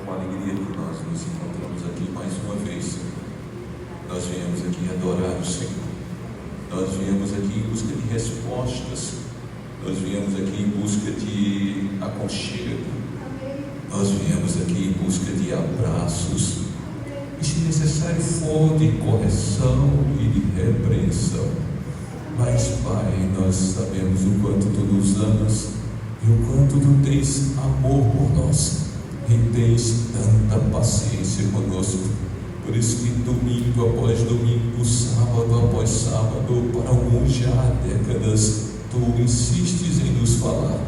com alegria que nós nos encontramos aqui mais uma vez. Nós viemos aqui adorar o Senhor. Nós viemos aqui em busca de respostas. Nós viemos aqui em busca de aconchego. Nós viemos aqui em busca de abraços. E se necessário for, de correção e de repreensão. Mas, Pai, nós sabemos o quanto Tu nos amas e o quanto Tu tens amor por nós e tens tanta paciência conosco. Por isso que domingo após domingo, sábado após sábado, para alguns já há décadas, Tu insistes em nos falar.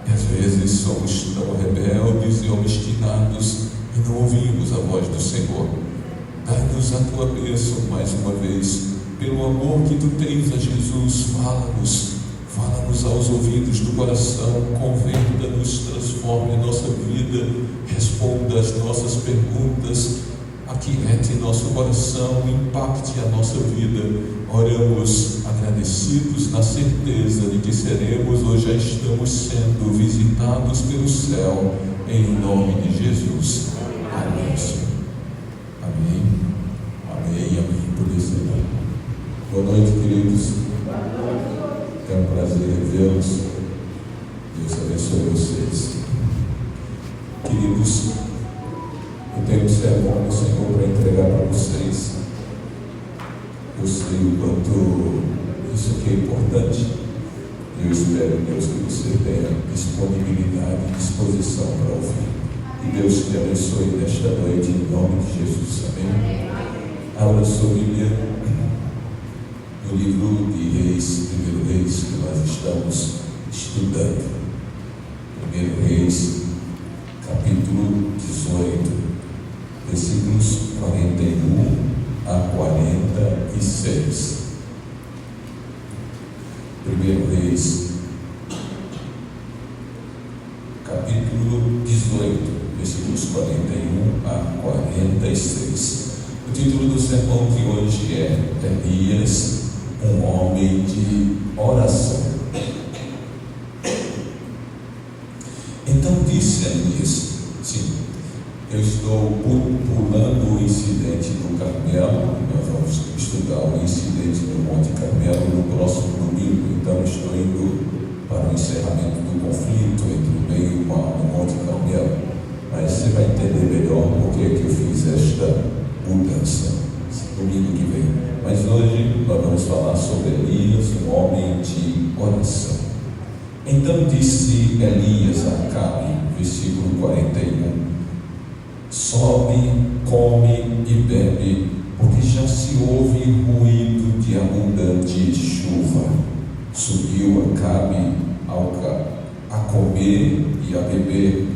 E às vezes somos tão rebeldes e obstinados e não ouvimos a voz do Senhor. Dai-nos a Tua bênção mais uma vez. Pelo amor que Tu tens a Jesus, fala-nos aos ouvidos do coração, converta-nos, transforme a nossa vida, responda às nossas perguntas, aquiete nosso coração, impacte a nossa vida. Oramos agradecidos na certeza de que seremos ou já estamos sendo visitados pelo céu, em nome de Jesus. Amém. Amém. Amém. Amém. Por isso, boa noite, queridos. É um prazer revê-los. Deus abençoe vocês. Queridos, eu tenho um sermão do Senhor para entregar para vocês. Eu sei o quanto isso aqui é importante. Eu espero, Deus, que você tenha disponibilidade e disposição para ouvir. E Deus te abençoe nesta noite, em nome de Jesus. Amém? Abra sua Bíblia no livro de Reis, 1 Reis, que nós estamos estudando. 1 Reis, capítulo 18, versículos 41 a 46. 1 Reis, capítulo 18, versículos 41 a 46. O título do sermão de hoje é Elias, um homem de oração. Então disse Elias, sim, eu estou pulando o incidente do Carmelo. Nós vamos estudar o incidente do Monte Carmelo no próximo domingo. Então estou indo para o encerramento do conflito entre o bem e o mal no Monte Carmelo. Mas você vai entender melhor por que eu fiz esta mudança domingo que vem. Mas hoje nós vamos falar sobre Elias, um homem de oração. Então disse Elias a Acabe, versículo 41, sobe, come e bebe, porque já se ouve ruído de abundante chuva. Subiu Acabe a comer e a beber.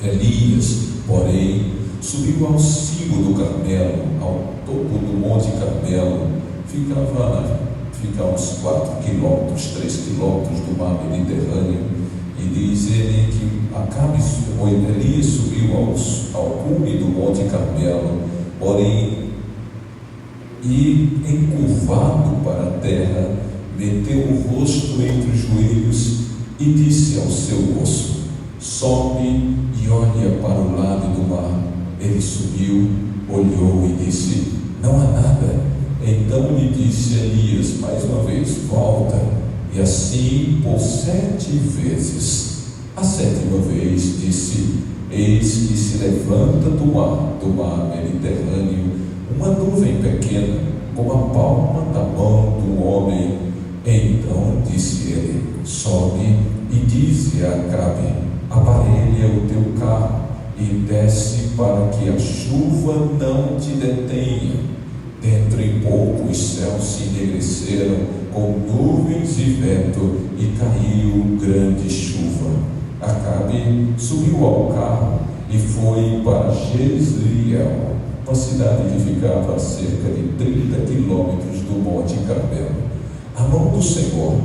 Elias, porém, subiu ao cimo do Carmelo, ao topo do Monte Carmelo. Fica a uns 4 quilômetros, 3 quilômetros do mar Mediterrâneo. E diz ele que Elias subiu ao cume do Monte Carmelo, porém, e encurvado para a terra, meteu o rosto entre os joelhos e disse ao seu moço, sobe e olha para o lado do mar. Ele subiu, olhou e disse, não há nada. Então lhe disse Elias mais uma vez, volta. E assim por 7 vezes. A 7ª vez disse, eis que se levanta do mar Mediterrâneo, uma nuvem pequena, como a palma da mão do homem. Então disse ele, sobe e dize a Acabe, aparelha o teu carro e desce para que a chuva não te detenha. Dentro em pouco os céus se enegreceram com nuvens e vento e caiu grande chuva. Acabe subiu ao carro e foi para Jezreel, uma cidade que ficava a cerca de 30 quilômetros do Monte Carmelo. A mão do Senhor,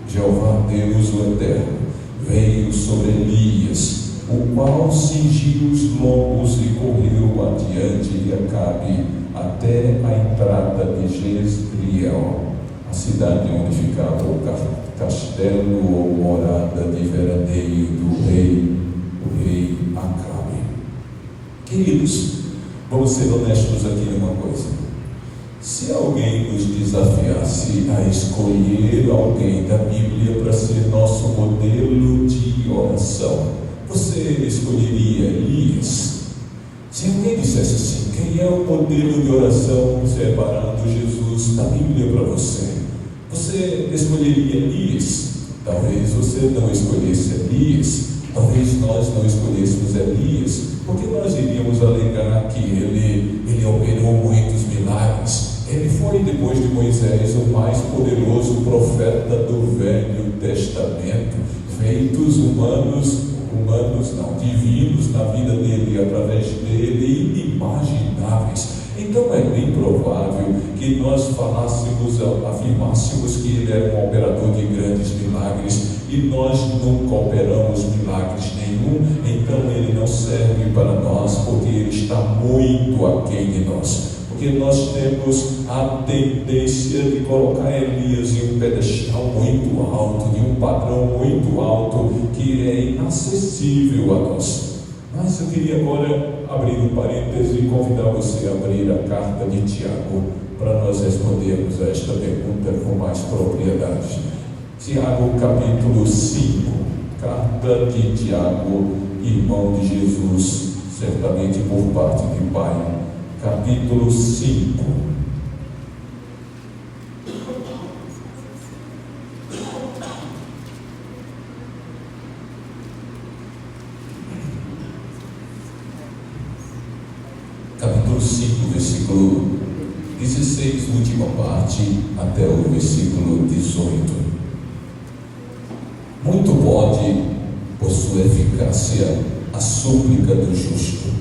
Jeová Deus o Eterno, veio sobre Elias, o qual cingiu os lombos e correu adiante de Acabe até a entrada de Jezreel, a cidade onde ficava o castelo ou morada de veraneio do rei, o rei Acabe. Queridos, vamos ser honestos aqui numa coisa. Se alguém nos desafiasse a escolher alguém da Bíblia para ser nosso modelo de oração, você escolheria Elias? Se alguém dissesse assim, quem é o modelo de oração separando Jesus da Bíblia para você? Você escolheria Elias? Talvez você não escolhesse Elias, talvez nós não escolhêssemos Elias, porque nós iríamos alegar que ele operou muitos milagres. Ele foi, depois de Moisés, o mais poderoso profeta do Velho Testamento. Feitos divinos na vida dele, através dele, inimagináveis. Então é bem provável que nós afirmássemos que ele era um operador de grandes milagres, e nós nunca operamos milagres nenhum. Então ele não serve para nós, porque ele está muito aquém de nós. Porque nós temos a tendência de colocar Elias em um pedestal muito alto, de um padrão muito alto, que é inacessível a nós. Mas eu queria agora abrir um parêntese e convidar você a abrir a carta de Tiago, para nós respondermos a esta pergunta com mais propriedade. Tiago capítulo 5, carta de Tiago, irmão de Jesus, certamente por parte de pai. Capítulo 5. Capítulo 5, versículo 16, última parte, até o versículo 18. Muito pode, por sua eficácia, a súplica do justo.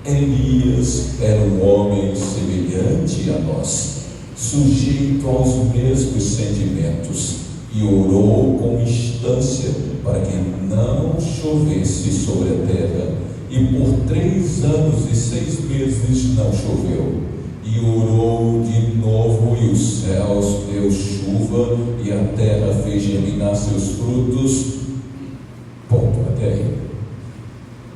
Elias era um homem semelhante a nós, sujeito aos mesmos sentimentos, e orou com instância para que não chovesse sobre a terra, e por 3 anos e 6 meses não choveu. E orou de novo, e os céus deu chuva, e a terra fez germinar seus frutos. Ponto, até aí.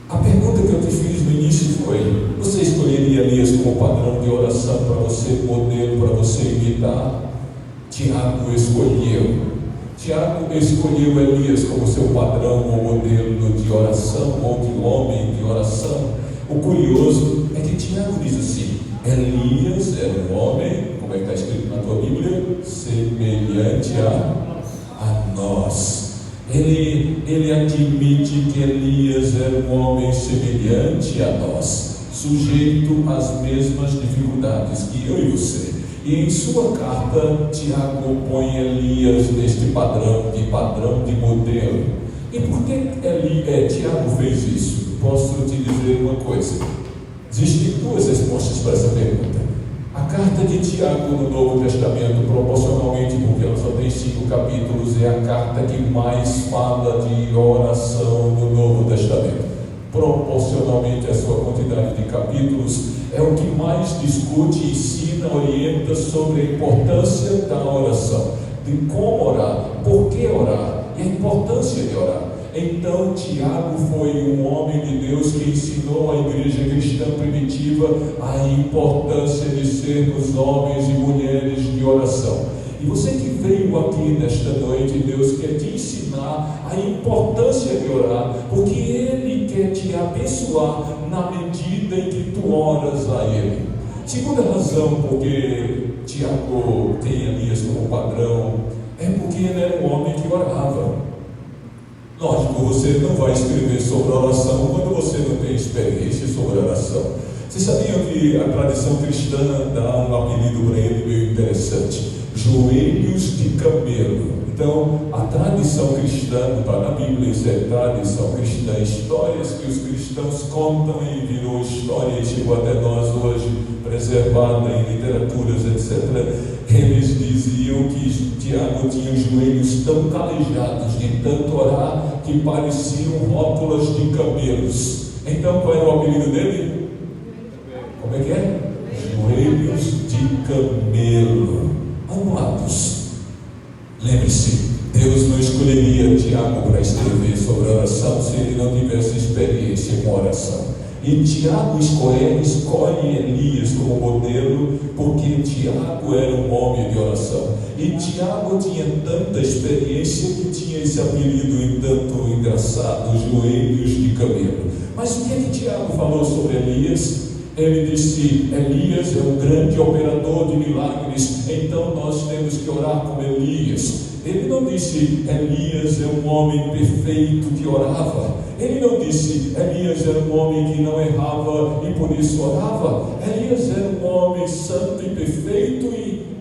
A pergunta que eu te fiz no início foi: você escolheria Elias como padrão de oração para você, modelo para você imitar? Tiago escolheu Elias como seu padrão ou modelo de oração, ou de homem de oração. O curioso é que Tiago diz assim: Elias era um homem, como é que está escrito na tua Bíblia? Semelhante a nós. Ele admite que Elias era um homem semelhante a nós, sujeito às mesmas dificuldades que eu e você. E em sua carta, Tiago põe Elias neste padrão de modelo. E por que Tiago fez isso? Posso te dizer uma coisa. Existem 2 respostas para essa pergunta. A carta de Tiago no Novo Testamento, proporcionalmente, porque ela só tem 5 capítulos, é a carta que mais fala de oração no Novo Testamento. Proporcionalmente à sua quantidade de capítulos, é o que mais discute, ensina, orienta sobre a importância da oração, de como orar, por que orar e a importância de orar. Então Tiago foi um homem de Deus que ensinou à igreja cristã primitiva a importância de sermos homens e mulheres de oração. E você que veio aqui nesta noite, Deus quer te ensinar a importância de orar, porque Ele quer te abençoar na medida em que tu oras a Ele. Segunda razão porque Tiago tem Elias como padrão é porque ele era um homem que orava. Lógico, você não vai escrever sobre oração quando você não tem experiência sobre oração. Vocês sabiam que a tradição cristã dá um apelido para ele meio interessante: joelhos de camelo. Então, a tradição cristã, não está na Bíblia, isso é tradição cristã, histórias que os cristãos contam e virou história e chegou até nós hoje, preservada em literaturas, etc. Eles diziam que Tiago tinha os joelhos tão calejados de tanto orar que pareciam rótulas de camelos. Então, qual era o apelido dele? Como é que é? Joelhos de camelo. Amados, lembre-se, Deus não escolheria Tiago para escrever sobre oração se ele não tivesse experiência com oração. E Tiago escolhe Elias como modelo, porque Tiago era um homem de oração. E Tiago tinha tanta experiência que tinha esse apelido em tanto engraçado, joelhos de camelo. Mas o que é que Tiago falou sobre Elias? Ele disse: Elias é um grande operador de milagres, então nós temos que orar como Elias. Ele não disse Elias é um homem perfeito que orava. Ele não disse Elias era um homem que não errava e por isso orava. Elias era um homem santo e perfeito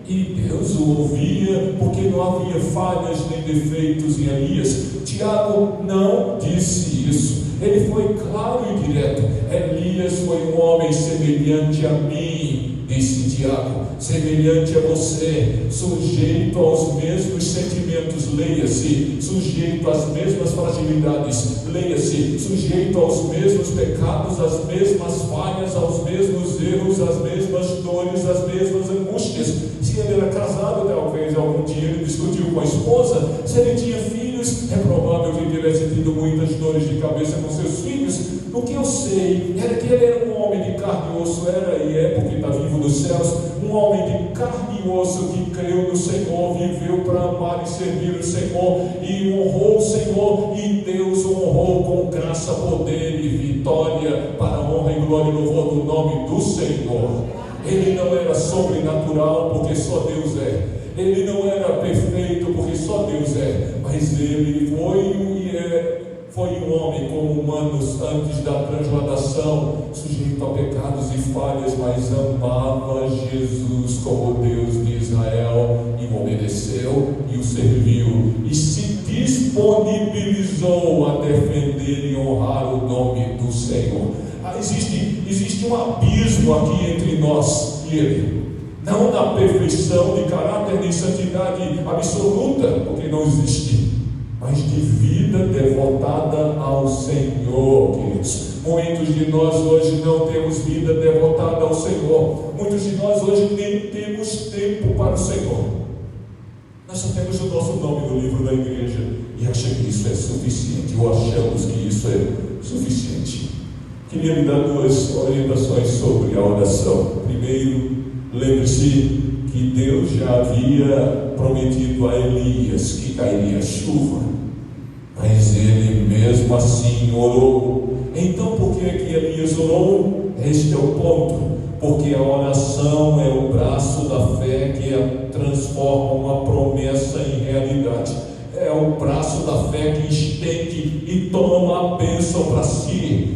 e Deus o ouvia, porque não havia falhas nem defeitos em Elias. Tiago não disse isso. Ele foi claro e direto: Elias foi um homem semelhante a mim, disse Tiago, semelhante a você, sujeito aos mesmos sentimentos, leia-se, sujeito às mesmas fragilidades, leia-se, sujeito aos mesmos pecados, às mesmas falhas, aos mesmos erros, às mesmas dores, às mesmas angústias. Se ele era casado, talvez algum dia ele discutiu com a esposa. Se ele tinha filhos, é provável que ele tivesse tido muitas dores de cabeça com seus filhos. O que eu sei era que ele era um homem de carne e osso, era e é, porque está vivo nos céus, um homem de carne e osso que creu no Senhor, viveu para amar e servir o Senhor e honrou o Senhor, e Deus o honrou com graça, poder e vitória para a honra e glória e louvor do nome do Senhor. Ele não era sobrenatural, porque só Deus é. Ele não era perfeito, porque só Deus é. Mas ele foi um homem como humanos antes da transladação, sujeito a pecados e falhas, mas amava Jesus como Deus de Israel, e o obedeceu e o serviu, e se disponibilizou a defender e honrar o nome do Senhor. Existe um abismo aqui entre nós e Ele, não na perfeição de caráter nem santidade absoluta, porque não existe, mas de vida devotada ao Senhor, queridos. Muitos de nós hoje não temos vida devotada ao Senhor. Muitos de nós hoje nem temos tempo para o Senhor. Nós só temos o nosso nome no livro da igreja e achamos que isso é suficiente, ou achamos que isso é suficiente. Queria lhe dar duas orientações sobre a oração. Primeiro, lembre-se que Deus já havia prometido a Elias que cairia chuva, mas ele mesmo assim orou. Então por que Elias orou? Este é o ponto. Porque a oração é o braço da fé que transforma uma promessa em realidade. É o braço da fé que estende e toma a bênção para si.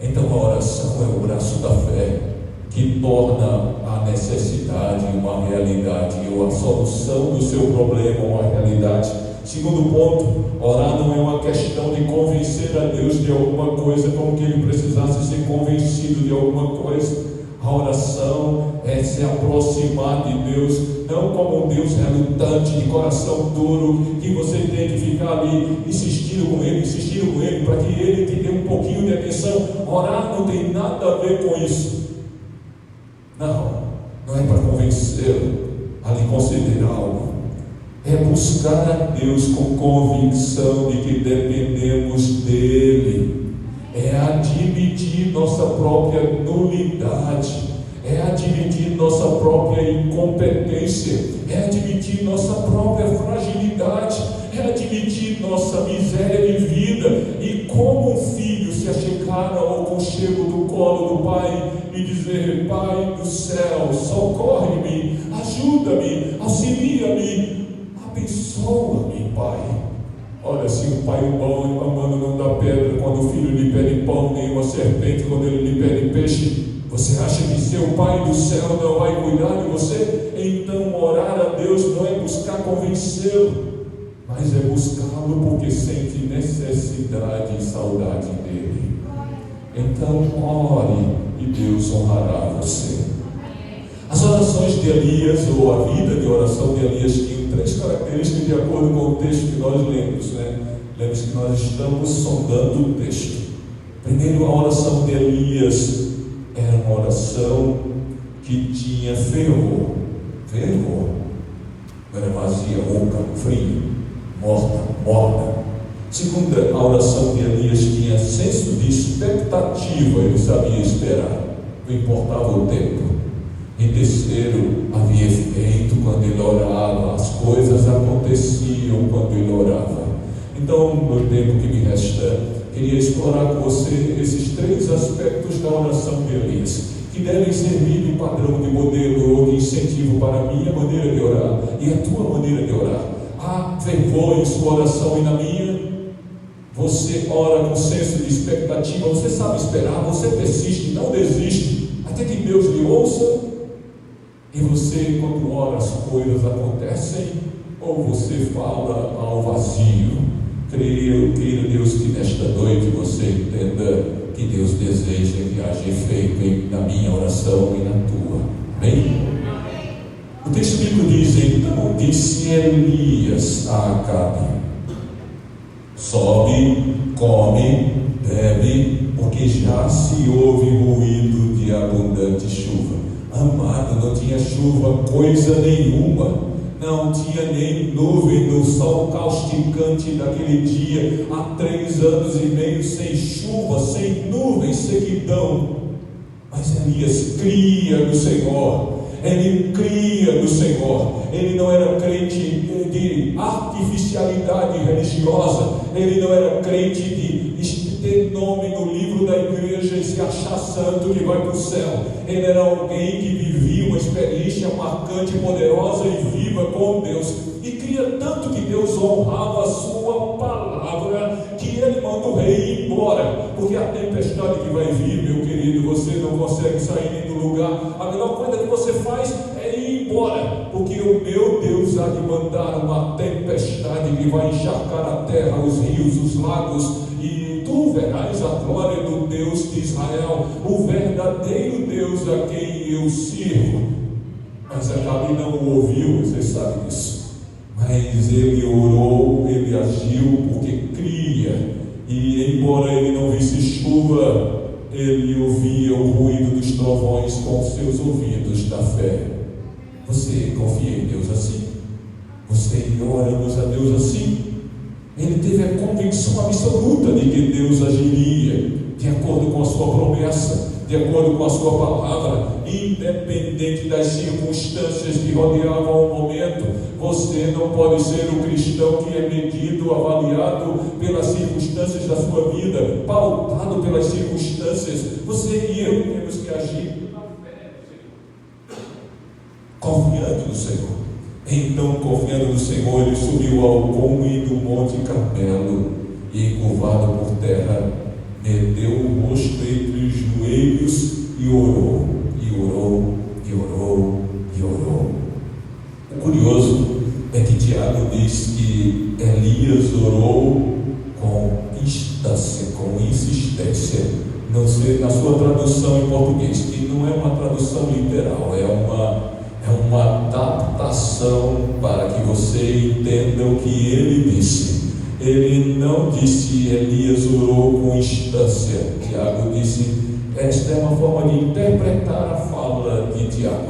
Então a oração é o braço da fé que torna a necessidade uma realidade, ou a solução do seu problema uma realidade. Segundo ponto, orar não é uma questão de convencer a Deus de alguma coisa, como que ele precisasse ser convencido de alguma coisa. A oração é se aproximar de Deus, não como um Deus relutante, de coração duro, que você tem que ficar ali insistindo com Ele, para que Ele te dê um pouquinho de atenção. Orar não tem nada a ver com isso. Não é para convencê-lo a lhe conceder algo. É buscar a Deus com convicção de que dependemos dEle. É admitir nossa própria nulidade, é admitir nossa própria incompetência, é admitir nossa própria fragilidade, é admitir nossa miséria de vida, e como um filho se achegar ao conchego do colo do pai e dizer: Pai do céu, socorre-me, ajuda-me, auxilia-me, abençoa-me, Pai. Olha, se o pai bom amando não dá pedra quando o filho lhe pede pão, nem uma serpente quando ele lhe pede peixe, você acha que seu Pai do céu não vai cuidar de você? Então orar a Deus não é buscar convencê-lo, mas é buscá-lo porque sente necessidade e saudade dele. Então ore e Deus honrará você. As orações de Elias, ou a vida de oração de Elias, tinham três características de acordo com o texto que nós lemos, Lembre-se que nós estamos sondando o texto. Primeiro, a oração de Elias era uma oração que tinha fervor. Não era vazia, oca, fria, morta, morna. Segunda, a oração de Elias tinha senso de expectativa, ele sabia esperar, não importava o tempo. Em terceiro, havia efeito quando ele orava, as coisas aconteciam quando ele orava. Então, no tempo que me resta, queria explorar com você esses 3 aspectos da oração de Elias, que devem servir de padrão, de modelo ou de incentivo para a minha maneira de orar e a tua maneira de orar. Há fervor em sua oração e na minha? Você ora com senso de expectativa, você sabe esperar, você persiste, não desiste, até que Deus lhe ouça? E você, quando ora, as coisas acontecem? Ou você fala ao vazio? Queira Deus que nesta noite você entenda que Deus deseja que haja efeito na minha oração e na tua. Amém? O texto bíblico diz: então disse Elias a Acabe: sobe, come, bebe, porque já se ouve ruído de abundante chuva. Amado, não tinha chuva coisa nenhuma, não tinha nem nuvem no sol causticante daquele dia, há 3 anos e meio sem chuva, sem nuvem, sequidão. Mas Elias cria no Senhor, ele cria no Senhor. Ele não era crente de artificialidade religiosa, ele não era crente de ter nome no livro da igreja e se achar santo que vai para o céu. Ele era alguém que vivia uma experiência marcante, poderosa e viva com Deus, e cria tanto que Deus honrava a sua palavra, que ele manda o rei ir embora, porque a tempestade que vai vir, meu querido, você não consegue sair nem do lugar. A melhor coisa que você faz é ir embora, porque o meu Deus há de mandar uma tempestade que vai encharcar a terra, os rios, os lagos, e tu verás a glória do Deus de Israel, o verdadeiro Deus a quem eu sirvo. Mas Acabe não o ouviu, você sabe disso. Mas ele orou, ele agiu porque cria, e embora ele não visse chuva, ele ouvia o ruído dos trovões com seus ouvidos da fé. Você confia em Deus assim? Você ora a Deus assim? Ele teve a convicção absoluta de que Deus agiria de acordo com a sua promessa, de acordo com a sua palavra, independente das circunstâncias que rodeavam o momento. Você não pode ser o cristão que é medido, avaliado pelas circunstâncias da sua vida, pautado pelas circunstâncias. Você e eu temos que agir na fé do Senhor, confiando no Senhor. Então, confiando no Senhor, ele subiu ao cume do Monte Carmelo e, encurvado por terra, meteu o rosto entre os joelhos e orou, e orou, e orou, e orou. O curioso é que Tiago diz que Elias orou com instância, com insistência. Não sei, na sua tradução em português, que não é uma tradução literal, é uma adaptação para que você entenda o que ele disse. Ele não disse Elias orou com instância. Tiago disse, esta é uma forma de interpretar a fala de Tiago.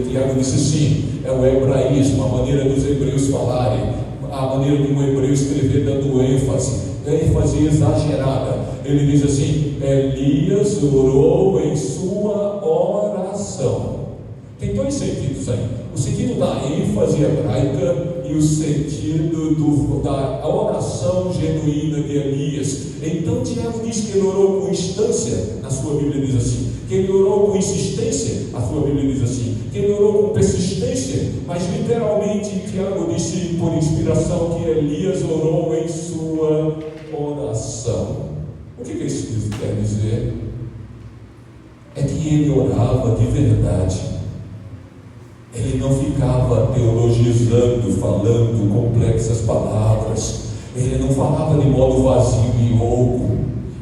Tiago disse sim, é o hebraísmo, a maneira dos hebreus falarem, a maneira de um hebreu escrever dando ênfase exagerada. Ele diz assim, Elias orou em sua oração. Tem 2 sentidos aí, o sentido da ênfase hebraica e o sentido da oração genuína de Elias. Então Tiago diz que ele orou com instância, a sua Bíblia diz assim, que ele orou com insistência, a sua Bíblia diz assim, que ele orou com persistência, mas literalmente Tiago disse por inspiração que Elias orou em sua oração. O que isso quer dizer? É que ele orava de verdade. Ele não ficava teologizando, falando complexas palavras. Ele não falava de modo vazio e louco.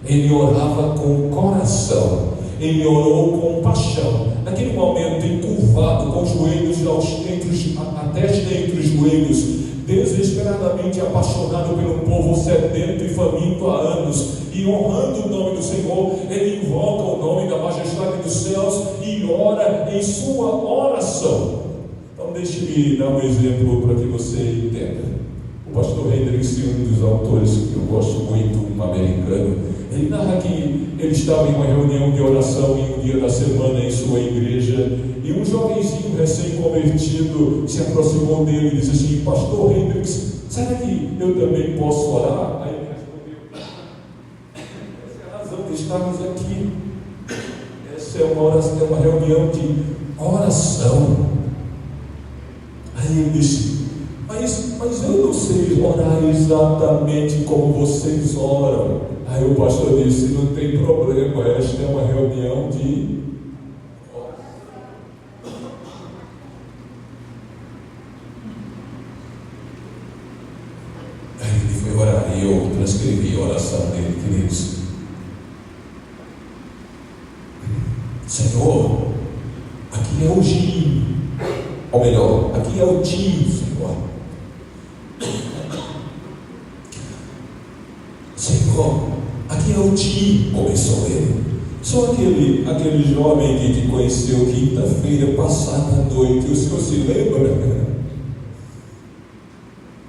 Ele orava com coração. Ele orou com paixão. Naquele momento, encurvado, com os joelhos, a testa entre os joelhos, desesperadamente apaixonado pelo povo sedento e faminto há anos, e honrando o nome do Senhor, ele invoca o nome da majestade dos céus e ora em sua oração. Então deixe-me dar um exemplo para que você entenda. O O pastor Hendricks, um dos autores que eu gosto muito, um americano, ele narra que ele estava em uma reunião de oração em um dia da semana em sua igreja, e um jovenzinho recém-convertido se aproximou dele e disse assim: pastor Hendricks, será que eu também posso orar? Aí ele respondeu: essa é a razão de estarmos aqui. Essa é uma reunião de oração. Aí ele disse: mas eu não sei orar exatamente como vocês oram. Aí o pastor disse: não tem problema, esta é uma reunião de... Aí ele foi orar e eu transcrevi a oração dele, queridos. Senhor, aqui é o Gil, ou melhor, aqui é o tio, Senhor. Senhor, aqui é o tio, começou ele. Sou aquele jovem que te conheceu quinta-feira passada à noite. O senhor se lembra?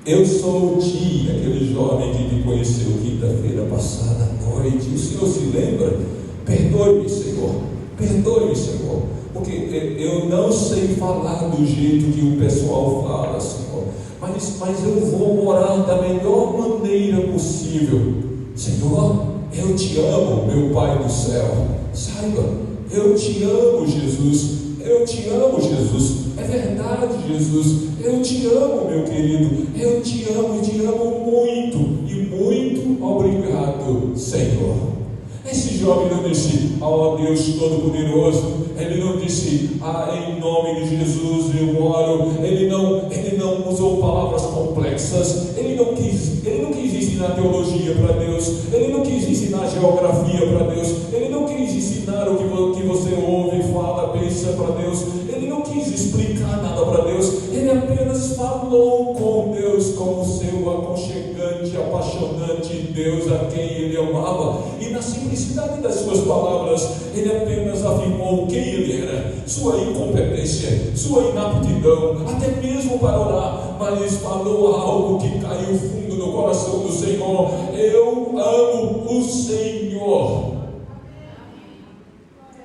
Eu sou o tio, aquele jovem que te conheceu quinta-feira passada à noite. O senhor se lembra? Perdoe-me, Senhor. Perdoe-me, Senhor, porque eu não sei falar do jeito que o pessoal fala, Senhor, mas eu vou orar da melhor maneira possível. Senhor, eu te amo, meu Pai do céu. Saiba, eu te amo, Jesus. Eu te amo, Jesus. É verdade, Jesus. Eu te amo, meu querido. Eu te amo e te amo muito. E muito obrigado, Senhor. Esse jovem não disse: ó Deus Todo-Poderoso. Ele não disse: em nome de Jesus eu oro. Ele não usou palavras complexas. Ele não quis ensinar teologia para Deus. Ele não quis ensinar geografia para Deus. Ele não quis ensinar o que você ouve, fala, pensa para Deus. Ele não quis explicar nada para Deus. Ele apenas falou com Deus como seu aconchegante, apaixonante Deus a quem ele amava. E na simplicidade das suas palavras, ele apenas afirmou quem ele era, sua incompetência, sua inaptidão, até mesmo para orar, mas falou algo que caiu fundo no coração do Senhor: eu amo o Senhor.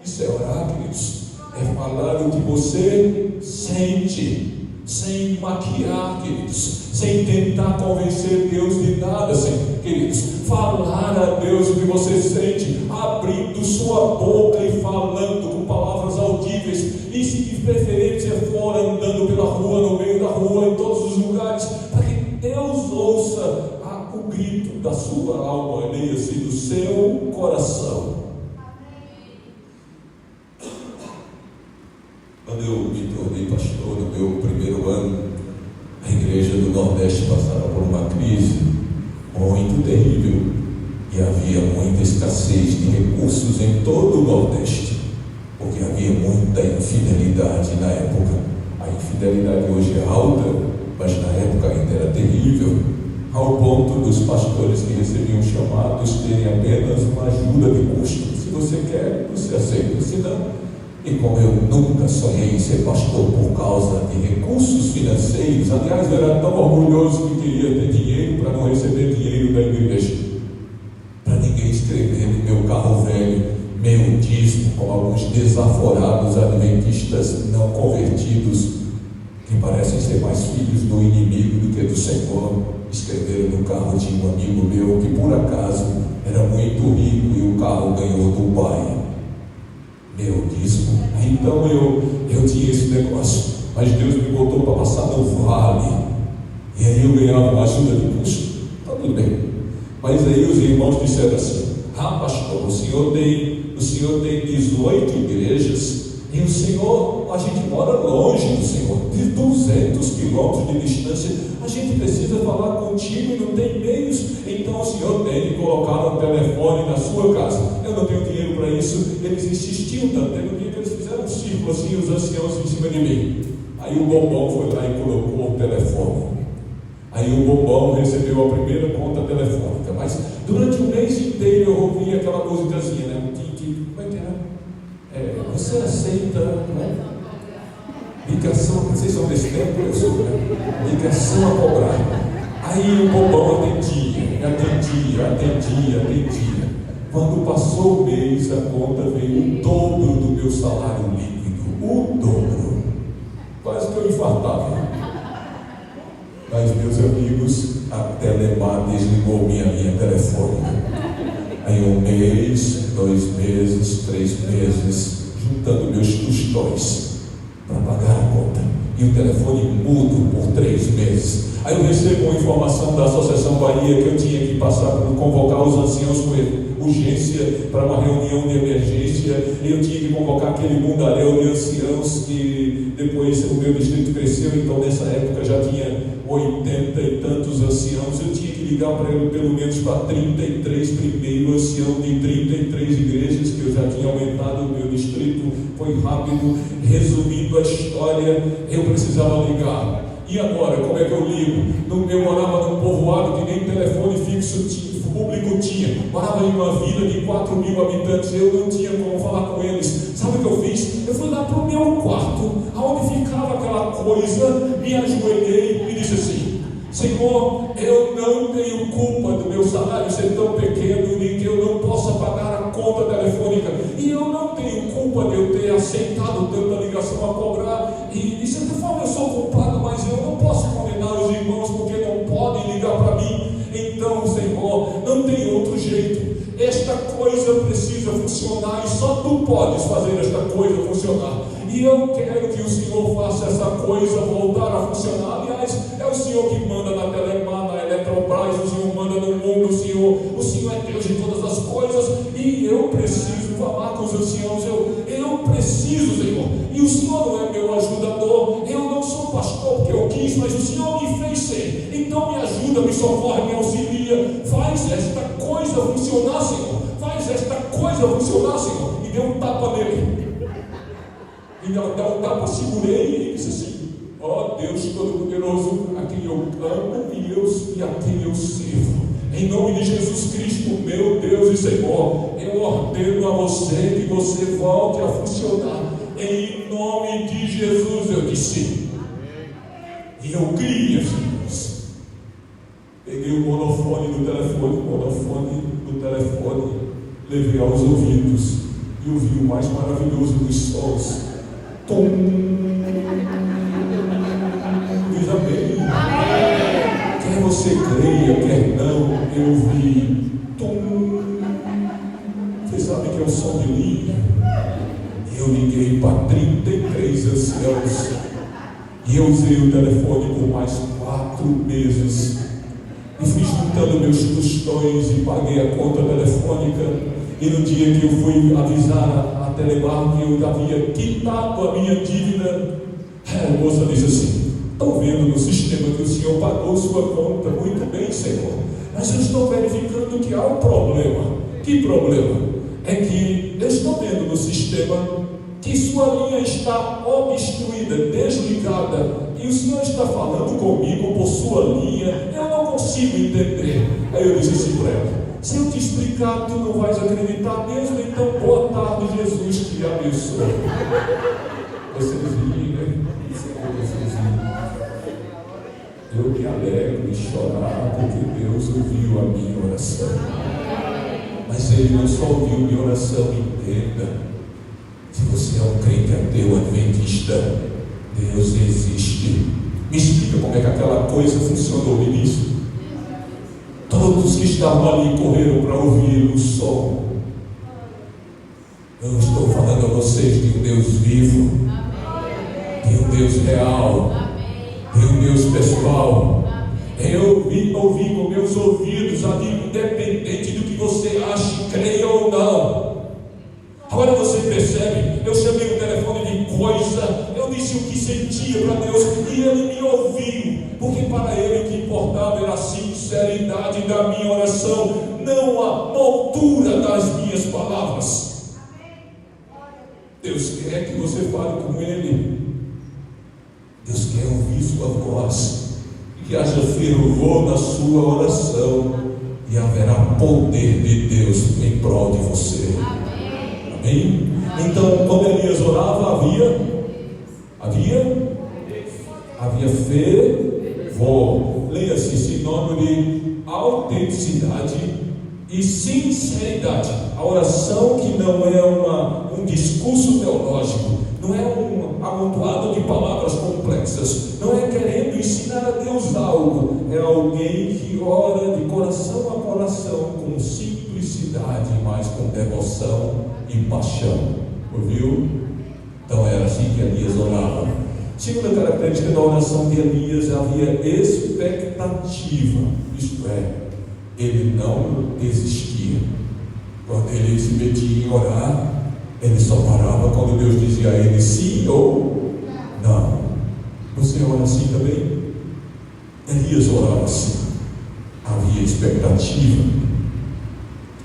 Isso é orar, queridos. É falar o que você sente, sem maquiar, queridos, sem tentar convencer Deus de nada, queridos. Falar a Deus o que você sente, abrindo sua boca e falando com palavras audíveis. E se de preferência for andando pela rua, no meio da rua, em todos os lugares, para que Deus ouça o grito da sua alma, leia-se do seu coração. Quando eu me tornei pastor no meu primeiro ano, a igreja do Nordeste passava por uma crise muito terrível e havia muita escassez de recursos em todo o Nordeste, porque havia muita infidelidade na época. A infidelidade hoje é alta, mas na época ainda era terrível, ao ponto dos pastores que recebiam chamados terem apenas uma ajuda de custo. Se você quer, você aceita, se não. E como eu nunca sonhei em ser pastor por causa de recursos financeiros, aliás, eu era tão orgulhoso que queria ter dinheiro para não receber dinheiro da igreja, para ninguém escrever no meu carro velho meu dízimo, como alguns desaforados adventistas não convertidos, que parecem ser mais filhos do inimigo do que do Senhor, escreveram no carro de um amigo meu que por acaso era muito rico e o carro ganhou do pai. Meu dízimo. Então eu tinha esse negócio, mas Deus me botou para passar no vale, e aí eu ganhava uma ajuda de custo. Está tudo bem. Mas aí os irmãos disseram assim: pastor, o senhor tem 18 igrejas, e o senhor, a gente mora longe do Senhor, de 200 quilômetros de distância, a gente precisa falar contigo e não tem meios, então o senhor tem que colocar um telefone na sua casa. Eu não tenho dinheiro para isso. Eles insistiam tanto, teve um dia que eles fizeram um círculo assim, os anciãos em cima de mim. Aí o Bombom foi lá e colocou o telefone. Aí o Bombom recebeu a primeira conta telefônica, mas durante o mês inteiro eu ouvia aquela músicazinha, né? Como é que era? Você aceita, né? Ligação, vocês são desse tempo, eu sou, né? Ligação a cobrar. Aí o bobão atendia. Quando passou o mês, a conta veio o dobro do meu salário líquido. O dobro. Quase que eu infartava. Mas, meus amigos, a Telemar desligou minha linha telefônica. Aí 1 mês, 2 meses, 3 meses, juntando meus tostões para pagar a conta. E o telefone mudo por 3 meses. Aí eu recebo uma informação da Associação Bahia que eu tinha que passar por convocar os anciãos com urgência para uma reunião de emergência, e eu tinha que convocar aquele mundaréu de anciãos que depois o meu distrito cresceu, então nessa época já tinha 80 e tantos anciãos. Eu tinha que ligar para ele pelo menos para 33 primeiro ancião de 33 igrejas, que eu já tinha aumentado o meu distrito. Foi rápido. Resumindo a história, eu precisava ligar. E agora, como é que eu ligo? Eu morava num povoado que nem telefone fixo público tinha. Morava em uma vila de 4.000 habitantes. Eu não tinha como falar com eles. Sabe o que eu fiz? Eu fui lá para o meu quarto, aonde ficava aquela coisa, me ajoelhei e disse assim: Senhor, eu não tenho culpa do meu salário ser tão pequeno, nem que eu não possa pagar a conta telefônica, e eu não tenho culpa de eu ter aceitado tanta ligação a cobrar, e de certa forma eu sou culpado, mas eu não posso condenar os irmãos porque não podem ligar para mim. Então, Senhor, não tem outro jeito. Esta coisa precisa funcionar e só Tu podes fazer esta coisa funcionar. E eu quero que o Senhor faça essa coisa voltar a funcionar. Aliás, é o Senhor que manda na Telemar, na Eletrobras, o Senhor manda no mundo, o Senhor é Deus de todas as coisas. E eu preciso falar com os anciãos, eu preciso, Senhor. E o Senhor não é meu ajudador, eu não sou pastor porque eu quis, mas o Senhor me fez ser. Então me ajuda, me socorre, me auxilia. Faz esta coisa funcionar, Senhor. Faz esta coisa funcionar, Senhor. E deu um tapa nele. E deu um tapa, segurei e disse assim: ó Deus Todo-Poderoso, a quem eu amo e a quem eu sirvo, em nome de Jesus Cristo, meu Deus e Senhor, eu ordeno a você que você volte a funcionar. Em nome de Jesus, eu disse. E eu criei, filhos. Peguei o monofone do telefone, levei aos ouvidos e ouvi o mais maravilhoso dos sons. Tum. Diz amém. Quer você creia, quer não, eu ouvi. Tum. Você sabe que é o som de linha? Eu liguei para 33 anciãos e eu usei o telefone por mais 4 meses. E fui juntando meus tostões e paguei a conta telefônica. E no dia que eu fui avisar a Telemar que eu havia quitado a minha dívida, a moça disse assim: estou vendo no sistema que o senhor pagou sua conta. Muito bem, Senhor, mas eu estou verificando que há um problema. Que problema? É que eu estou vendo no sistema que sua linha está obstruída, desligada, e o senhor está falando comigo por sua linha. Eu não consigo entender. Aí eu disse assim para ela: se eu te explicar, tu não vais acreditar mesmo, então boa tarde, Jesus te abençoe. Vocês viram, né? Eu me alegro em chorar porque Deus ouviu a minha oração. Mas Ele não só ouviu minha oração, entenda. Se você é um crente ateu adventista, Deus existe. Me explica como é que aquela coisa funcionou no início. Todos que estavam ali correram para ouvir o som. Eu estou falando a vocês de um Deus vivo, de um Deus real, de um Deus pessoal. Eu ouvi com meus ouvidos ali, independente do que você ache, creia ou não. Agora você percebe, eu chamei o telefone de coisa, eu disse o que sentia para Deus e Ele me ouviu, porque para Ele o que importava era a sinceridade da minha oração, não a moldura das minhas palavras. Deus quer que você fale com Ele, Deus quer ouvir sua voz, que haja fervor na sua oração e haverá poder de Deus em prol de você. Amém? Então, quando Elias orava, havia fervor. leia-se sinônimo de autenticidade e sinceridade. A oração que não é um discurso teológico, não é um amontoado de palavras complexas, não é querendo ensinar a Deus algo, é alguém que ora de coração a coração, com simplicidade, mas com devoção e paixão. Ouviu? Então era assim que Elias orava. Segunda característica da oração de Elias, havia expectativa, isto é, ele não desistia. Quando ele se metia em orar, ele só parava quando Deus dizia a ele sim ou não. Você ora assim também? Elias orava assim. Havia expectativa,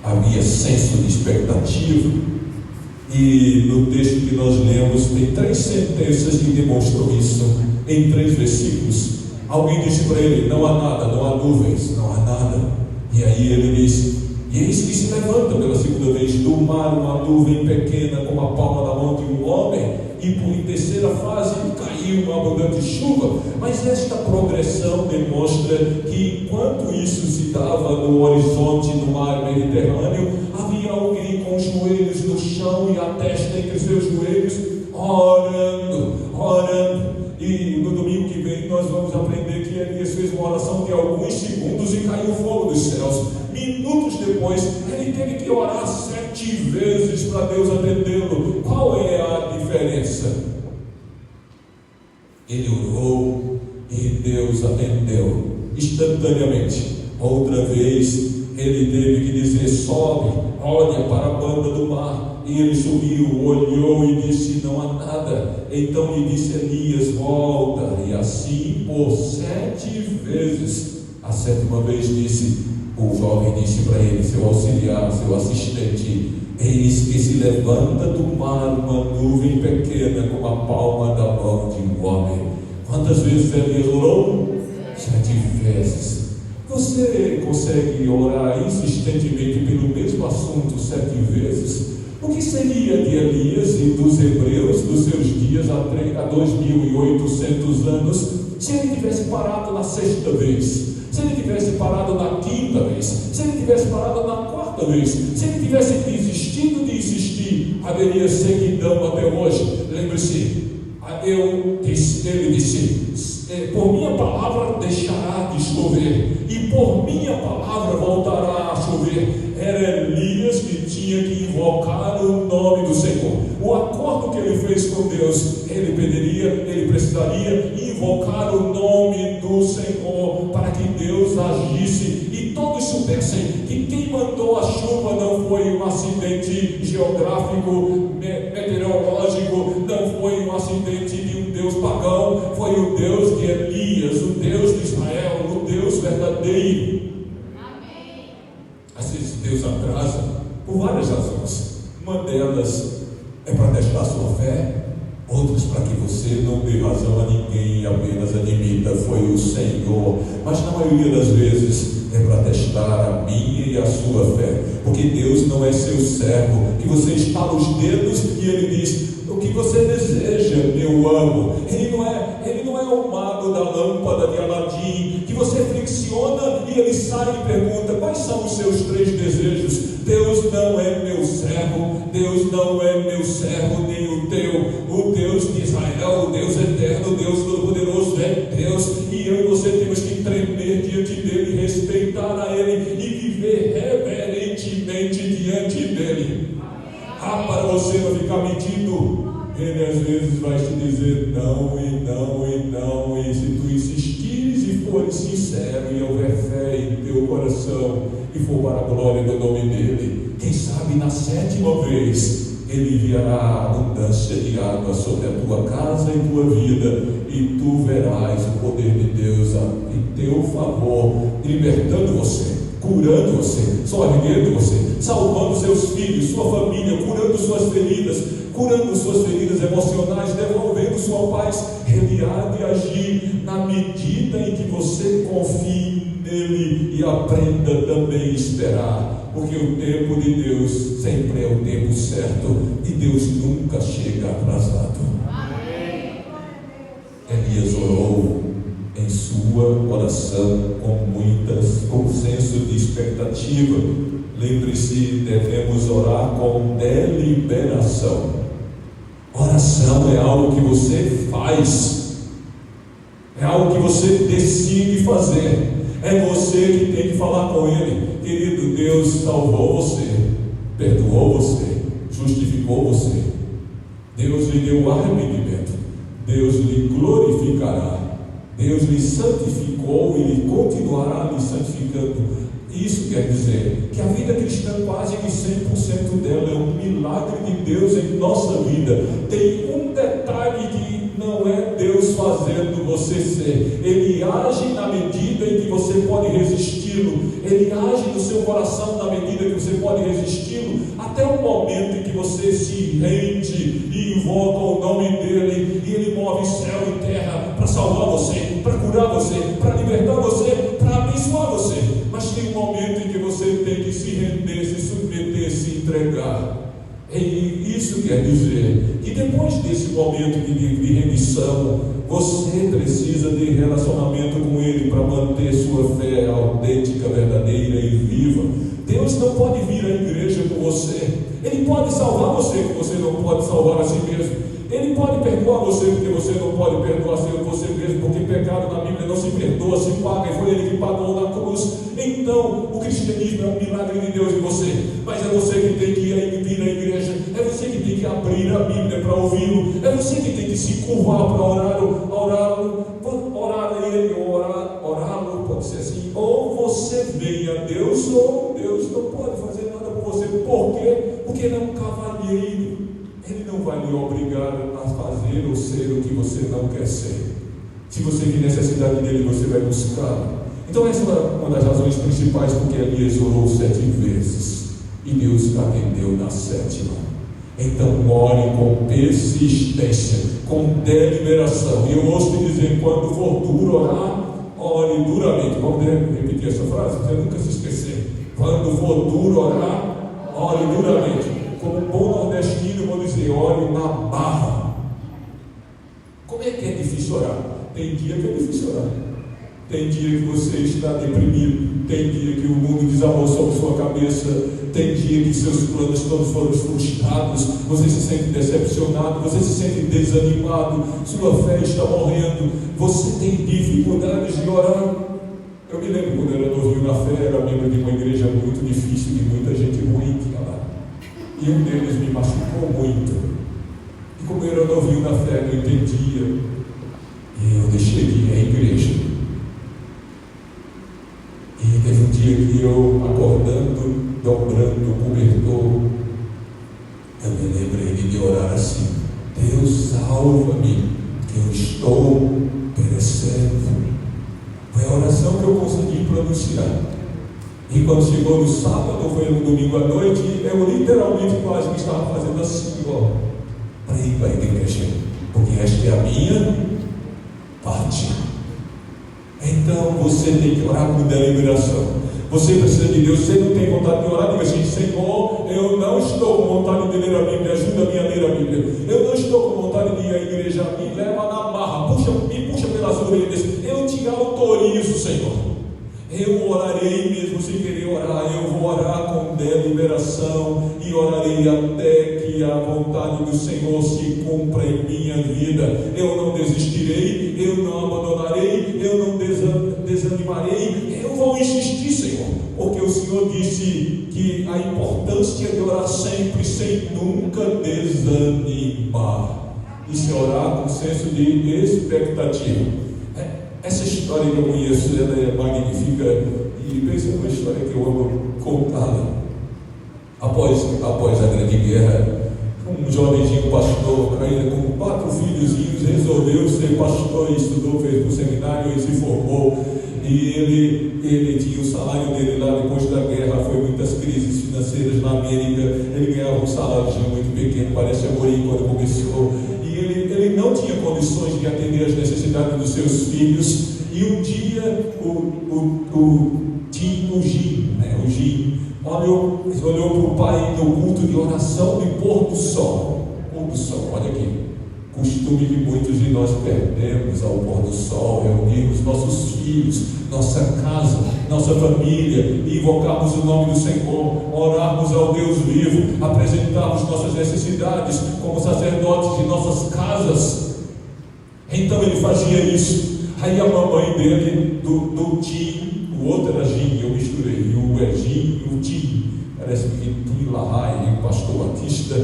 havia senso de expectativa. E no texto que nós lemos, tem 3 sentenças que demonstram isso, em 3 versículos. Alguém disse para ele: não há nada, não há nuvens, não há nada. E aí ele disse: e eis que se levanta pela segunda vez do mar uma nuvem pequena como a palma da mão de um homem, e por terceira fase caiu uma abundante chuva. Mas esta progressão demonstra que enquanto isso se dava no horizonte do mar Mediterrâneo, havia alguém com os joelhos no chão e a testa entre seus joelhos, orando. E no domingo que vem nós vamos aprender que Elias fez uma oração de alguns segundos e caiu fogo dos céus. Minutos depois, ele teve que orar 7 vezes para Deus atendê-lo. Qual é a diferença? Ele orou e Deus atendeu instantaneamente. Outra vez, ele teve que dizer: sobe, olha para a banda do mar. E ele subiu, olhou e disse: não há nada. Então lhe disse Elias: volta. E assim por 7 vezes. A 7ª vez o jovem disse para ele, seu auxiliar, seu assistente: eis que se levanta do mar uma nuvem pequena como a palma da mão de um homem. Quantas vezes Elias orou? 7 vezes. Você consegue orar insistentemente pelo mesmo assunto 7 vezes? O que seria de Elias e dos hebreus dos seus dias há 2.800 anos se ele tivesse parado na 6ª vez? Se ele tivesse parado na 5ª vez? Se ele tivesse parado na 4ª vez? Se ele tivesse desistido de insistir, haveria seguidão até hoje. Lembre-se, ele disse: por minha palavra deixará de chover, e por minha palavra voltará a chover. Era Elias que tinha que invocar o nome do Senhor. O acordo que ele fez com Deus, ele precisaria invocar o nome do Senhor para que Deus agisse e todos soubessem que quem mandou a chuva não foi um acidente geográfico, meteorológico, não foi um acidente de um Deus pagão, foi o Deus de Elias, o Deus de Israel, o Deus verdadeiro. Amém. Às vezes Deus atrasa por várias razões. Uma delas é para testar a sua fé, outras para que você não dê razão a ninguém e apenas admita: foi o Senhor. Mas na maioria das vezes é para testar a minha e a sua fé, porque Deus não é seu servo que você estala os dedos e ele diz: o que você deseja, meu amo. Ele não é o mago da lâmpada de Aladim, que você fricciona e ele sai e pergunta: quais são os seus 3 desejos? Deus não é meu servo, Deus não é meu servo, nem o teu. O Deus de Israel, o Deus eterno, o Deus todo-poderoso é Deus, e eu e você temos que tremer diante dele, respeitar a ele e viver reverentemente diante dele. Para você não ficar mentindo, ele às vezes vai te dizer não e não e não, e se tu insistires e fores sincero e houver fé em teu coração e for para a glória do nome dele, quem sabe na 7ª vez ele enviará abundância de água sobre a tua casa e tua vida, e tu verás o poder de Deus em teu favor, libertando você, curando você, sorrindo você, salvando seus filhos, sua família, curando suas feridas emocionais, devolvendo sua paz. Ele há de agir na medida em que você confie nele e aprenda também a esperar, porque o tempo de Deus sempre é o tempo certo e Deus nunca chega atrasado. Amém. Elias orou em em sua oração com senso de expectativa. Lembre-se, devemos orar com deliberação. Oração é algo que você faz, é algo que você decide fazer. É você que tem que falar com Ele. Querido, Deus salvou você, perdoou você, justificou você. Deus lhe deu arrependimento, Deus lhe glorificará, Deus lhe santificou e lhe continuará lhe santificando. Isso quer dizer que a vida cristã, quase que 100% dela, é um milagre de Deus em nossa vida. Tem um detalhe que não é Deus fazendo você ser. Ele age na medida em que você pode resisti-lo. Ele age no seu coração na medida que você pode resisti-lo, até o momento em que você se rende e invoca o nome dele, e ele move céu e terra para salvar você, para curar você, para libertar você, para abençoar você. Mas tem um momento em que você tem que se render, se submeter, se entregar. E isso quer dizer que depois desse momento de rendição, você precisa de relacionamento com Ele para manter sua fé autêntica, verdadeira e viva. Deus não pode vir à igreja por você. Ele pode salvar você, porque você não pode salvar a si mesmo. Ele pode perdoar você, porque você não pode perdoar você mesmo, porque pecado na Bíblia não se perdoa, se paga, e foi Ele que pagou na cruz. Então, o cristianismo é um milagre de Deus em você, mas é você que tem que vir à igreja, é você que tem que abrir a Bíblia para ouvi-lo, é você que tem que se curvar para orar a Ele, orá-lo, pode ser assim, ou você vem a Deus, ou Deus não pode fazer nada por você. Por quê? Porque Ele é um cavalheiro. Ele não vai lhe obrigar a fazer ou ser o que você não quer ser. Se você tem necessidade dele, você vai buscá-lo. Então essa é uma das razões principais porque Elias orou 7 vezes e Deus atendeu na 7ª. Então ore com persistência, com deliberação. E eu ouço te dizer, quando for duro orar, ore duramente. Vamos repetir essa frase, para você nunca se esquecer. Quando for duro orar, ore duramente. Como um bom nordestino, vou dizer, ore na barra. Como é que é difícil orar? Tem dia que é difícil orar. Tem dia que você está deprimido. Tem dia que o mundo desabou sobre sua cabeça. Tem dia que seus planos todos foram frustrados. Você se sente decepcionado. Você se sente desanimado. Sua fé está morrendo. Você tem dificuldades de orar. Eu me lembro quando eu era novinho na fé, era membro de uma igreja muito difícil, de muita gente ruim que ia lá. E um deles me machucou muito. E como eu era novinho na fé, não entendia. E eu deixei de ir à igreja. E teve um dia que eu, acordando, dobrando o cobertor, eu me lembrei de orar assim: Deus, salva-me, que eu estou perecendo. Foi a oração que eu consegui pronunciar. E quando chegou no sábado, foi no domingo à noite, eu literalmente quase que estava fazendo assim, para ir para a igreja, porque esta é a minha parte. Então você tem que orar com deliberação. Você precisa de Deus. Você não tem vontade de orar, diga assim: Senhor, eu não estou com vontade de ler a Bíblia, ajuda-me a ler a Bíblia. Eu não estou com vontade de ir à igreja, me leva na barra, me puxa pelas orelhas. Eu te autorizo, Senhor. Eu orarei mesmo sem querer orar. Eu vou orar com deliberação e orarei até que a vontade do Senhor se cumpra em minha vida. Eu não desistirei, eu não abandonarei, eu não desanimarei. Eu vou insistir, Senhor, porque o Senhor disse que a importância de orar sempre, sem nunca desanimar. Isso é orar com senso de expectativa. Essa história que eu conheço, ela é magnífica, e pensa numa história que eu amo contá-la. Após a Grande Guerra, um jovenzinho pastor, ainda com 4 filhozinhos, resolveu ser pastor e estudou, fez para o seminário e se formou. E ele tinha o salário dele lá depois da guerra. Foi muitas crises financeiras na América. Ele ganhava um salário muito pequeno, parece Amorim quando começou. E ele não tinha condições de atender as necessidades dos seus filhos. E um dia o Gin olhou para o pai no culto de oração de pôr do sol. Olha aqui. Costume que muitos de nós perdemos ao pôr do sol, reunirmos nossos filhos, nossa casa, nossa família, e invocarmos o nome do Senhor, orarmos ao Deus vivo, apresentarmos nossas necessidades como sacerdotes de nossas casas. Então ele fazia isso. Aí a mamãe dele, do Tim, o outro era Jim, eu misturei, o Jim e o Tim, parece que Tim Lahai, o pastor Batista,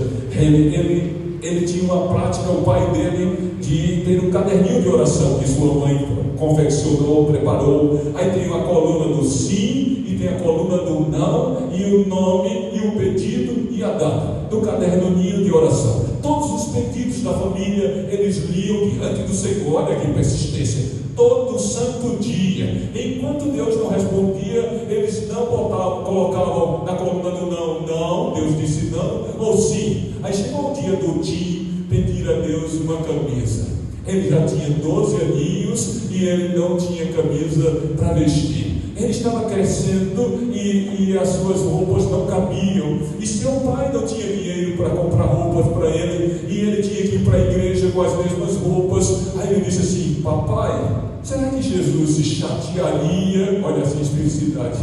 ele tinha uma prática, o pai dele, de ter um caderninho de oração que sua mãe confeccionou, preparou. Aí tem a coluna do sim, e tem a coluna do não, e o nome, e o pedido, e a data, do caderninho de oração. Todos os pedidos da família, eles liam diante do Senhor. Olha que persistência. Todo santo dia, enquanto Deus não respondia, eles não colocavam na coluna do não, Deus disse não, ou sim. Aí chegou o dia do Tim, pedir a Deus uma camisa. Ele já tinha 12 aninhos e ele não tinha camisa para vestir. Ele estava crescendo e as suas roupas não cabiam. E seu pai não tinha dinheiro para comprar roupas para ele, e ele tinha que ir para a igreja com as mesmas roupas. Aí ele disse assim: papai, será que Jesus se chatearia? Olha essa simplicidade.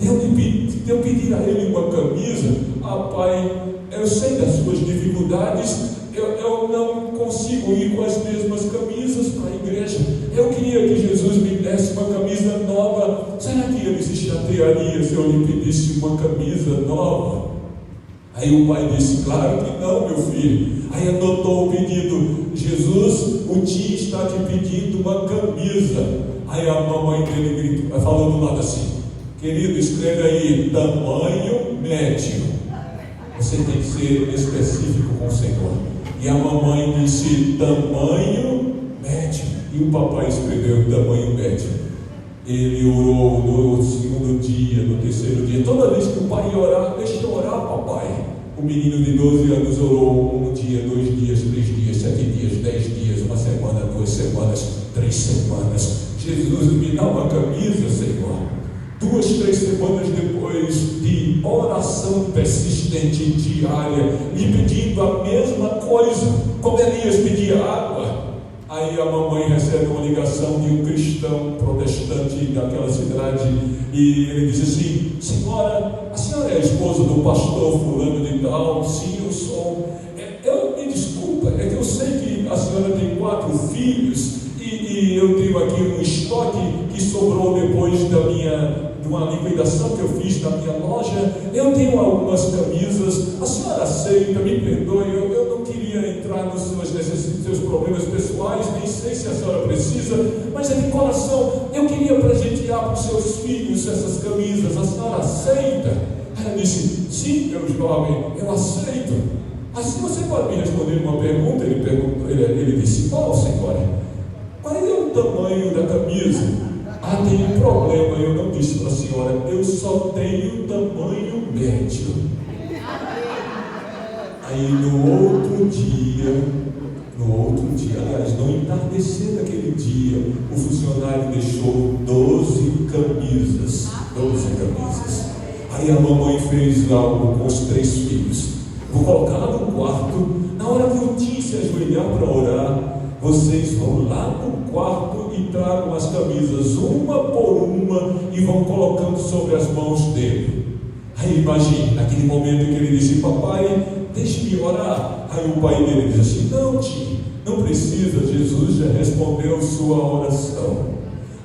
Eu pedir a ele uma camisa. Pai, eu sei das suas dificuldades, eu não consigo ir com as mesmas camisas para a igreja. Eu queria que Jesus me desse uma camisa nova. Será que ele se chatearia se eu lhe pedisse uma camisa nova? Aí o pai disse: claro que não, meu filho. Aí anotou o pedido: Jesus, o Tim está te pedindo uma camisa. Aí a mamãe dele gritou, falou do lado assim: querido, escreve aí, tamanho médio. Você tem que ser específico com o Senhor. E a mamãe disse tamanho médio, e o papai escreveu tamanho médio. Ele orou no segundo dia, no terceiro dia. Toda vez que o pai ia orar: deixa eu orar, papai. O menino de 12 anos orou 1 dia, 2 dias, 3 dias, 7 dias, 10 dias, 1 semana, 2 semanas, 3 semanas. Jesus, me dá uma camisa, Senhor. 2, 3 semanas depois de oração persistente diária, lhe pedindo a mesma coisa, como Elias pedia água. Aí a mamãe recebe uma ligação de um cristão protestante daquela cidade, e ele diz assim: senhora, a senhora é a esposa do pastor fulano de tal? Sim, eu sou. Me desculpa, é que eu sei que a senhora tem 4 filhos, e eu tenho aqui um estoque que sobrou depois de uma liquidação que eu fiz na minha loja. Eu tenho algumas camisas, a senhora aceita? Me perdoe, eu não queria entrar nos seus problemas pessoais, nem sei se a senhora precisa, mas é de coração, eu queria presentear para os seus filhos essas camisas, a senhora aceita? Aí ela disse: sim, meu jovem, eu aceito. Assim você pode me responder uma pergunta? Ele disse: qual, senhora? Qual é o tamanho da camisa? Tem um problema, eu não disse para a senhora, eu só tenho tamanho médio. Aí no outro dia, aliás, no entardecer daquele dia, o funcionário deixou 12 camisas. Aí a mamãe fez algo com os 3 filhos: vou colocar lá no quarto, na hora que o Tim se ajoelhar para orar, vocês vão lá no quarto e tragam as camisas uma por uma e vão colocando sobre as mãos dele. Aí imagine, naquele momento em que ele disse: papai, deixe-me orar. Aí o pai dele diz assim: não, Tim, não precisa, Jesus já respondeu sua oração.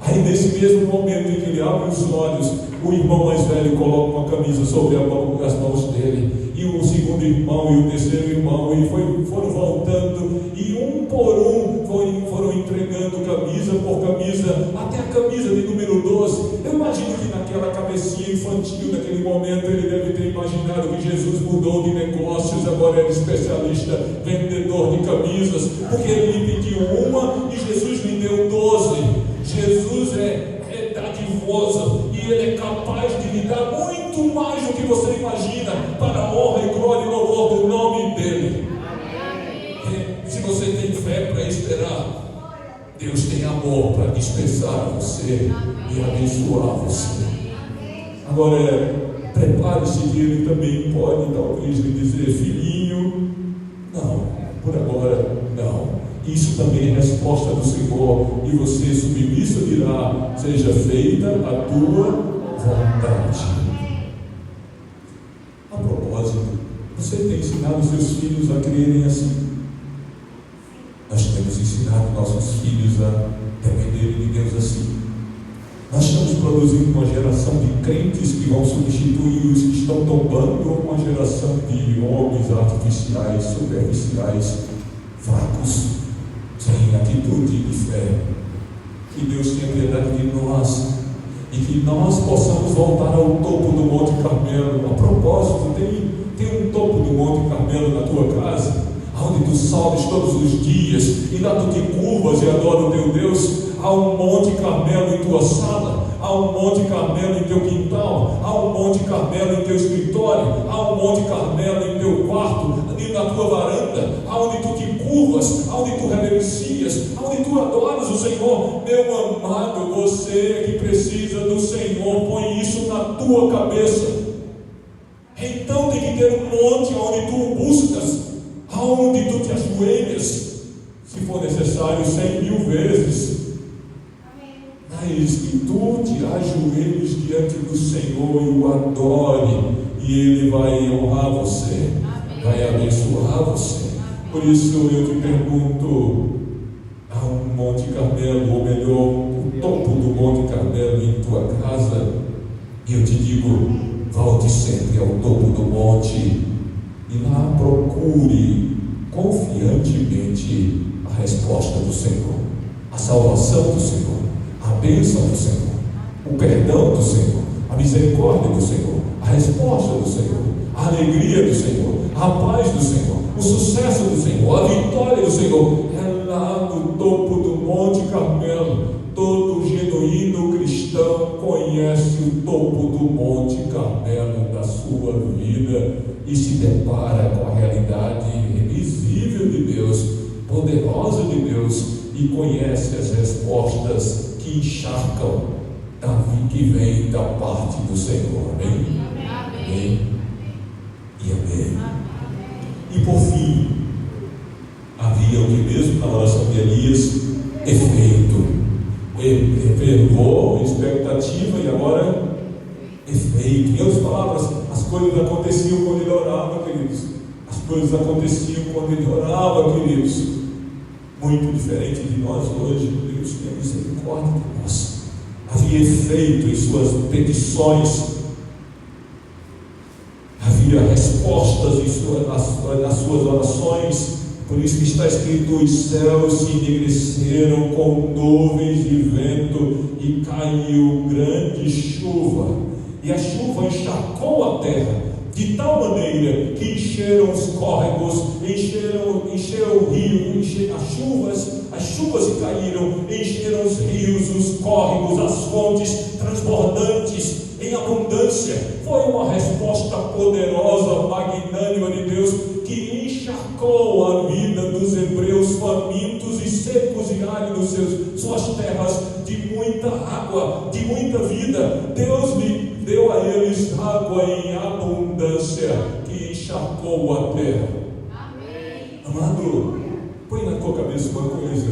Aí nesse mesmo momento em que ele abre os olhos, o irmão mais velho coloca uma camisa sobre as mãos dele, e o segundo irmão e o terceiro irmão, e foram voltando, e um por um foram entregando camisa por camisa, até a camisa de número 12. Eu imagino que naquela cabecinha infantil, naquele momento, ele deve ter imaginado que Jesus mudou de negócios, agora era especialista, vendedor de camisas, porque ele lhe pediu uma e Jesus lhe deu 12. Jesus é dadivoso, e ele é capaz de lhe dar muito mais do que você imagina, para a honra e glória e louvor do nome dele. Se você tem fé para esperar, Deus tem amor para dispensar você e abençoar você. Agora, prepare-se que ele também pode talvez lhe dizer: filhinho, não, por agora não. Isso também é resposta do Senhor. E você, submisso, dirá: seja feita a tua vontade. A propósito, você tem ensinado seus filhos a crerem assim? Nós temos ensinado nossos filhos a dependerem de Deus assim. Nós estamos produzindo uma geração de crentes que vão substituir os que estão tombando, uma geração de homens artificiais, superficiais, fracos, sem atitude de fé. Que Deus tenha piedade de nós e que nós possamos voltar ao topo do Monte Carmelo. A propósito, tem um topo do Monte Carmelo na tua casa, onde tu sobes todos os dias e lá tu te curvas e adora o teu Deus. Há um Monte Carmelo em tua sala, há um Monte Carmelo em teu quintal, há um Monte Carmelo em teu escritório, há um Monte Carmelo em teu quarto, ali na tua varanda, aonde tu te curvas, aonde tu reverencias, aonde tu adoras o Senhor. Meu amado, você que precisa do Senhor, põe isso na tua cabeça. Então tem que ter um monte onde tu o buscas, aonde tu te ajoelhas, se for necessário 100.000 vezes, mas que tu te ajoelhes diante do Senhor e o adore, e Ele vai honrar você, vai abençoar você. Por isso eu te pergunto: há um Monte Carmelo, ou melhor, o topo do Monte Carmelo em tua casa? E eu te digo: volte sempre ao topo do monte e lá procure confiantemente a resposta do Senhor, a salvação do Senhor, a bênção do Senhor, o perdão do Senhor, a misericórdia do Senhor, a resposta do Senhor, a alegria do Senhor, a paz do Senhor, o sucesso do Senhor, a vitória do Senhor. É lá no topo do Monte Carmelo. Todo genuíno cristão conhece o topo do Monte Carmelo da sua vida e se depara com a realidade invisível de Deus, poderosa de Deus, e conhece as respostas que encharcam, que vem da parte do Senhor. Amém? Amém? E amém. E por fim, havia o que mesmo na oração de Elias, efeito. Fervor, expectativa, e agora efeito. Em outras palavras, as coisas aconteciam quando ele orava, queridos. As coisas aconteciam quando ele orava, queridos. Muito diferente de nós hoje. Deus tenha misericórdia de nós. Havia efeito em suas petições, havia respostas nas suas orações. Por isso que está escrito: os céus se enegreceram com nuvens de vento e caiu grande chuva, e a chuva encharcou a terra de tal maneira que encheram os córregos, encheram o rio, as chuvas que caíram, encheram os rios, os córregos, as fontes transbordantes em abundância. Foi uma resposta poderosa, magnânima de Deus, que encharcou a vida dos hebreus famintos e secos e áridos, suas terras, de muita água, de muita vida. Deus lhe deu a eles água em abundância, que encharcou a terra. Amém. Amado, põe na tua cabeça uma coisa: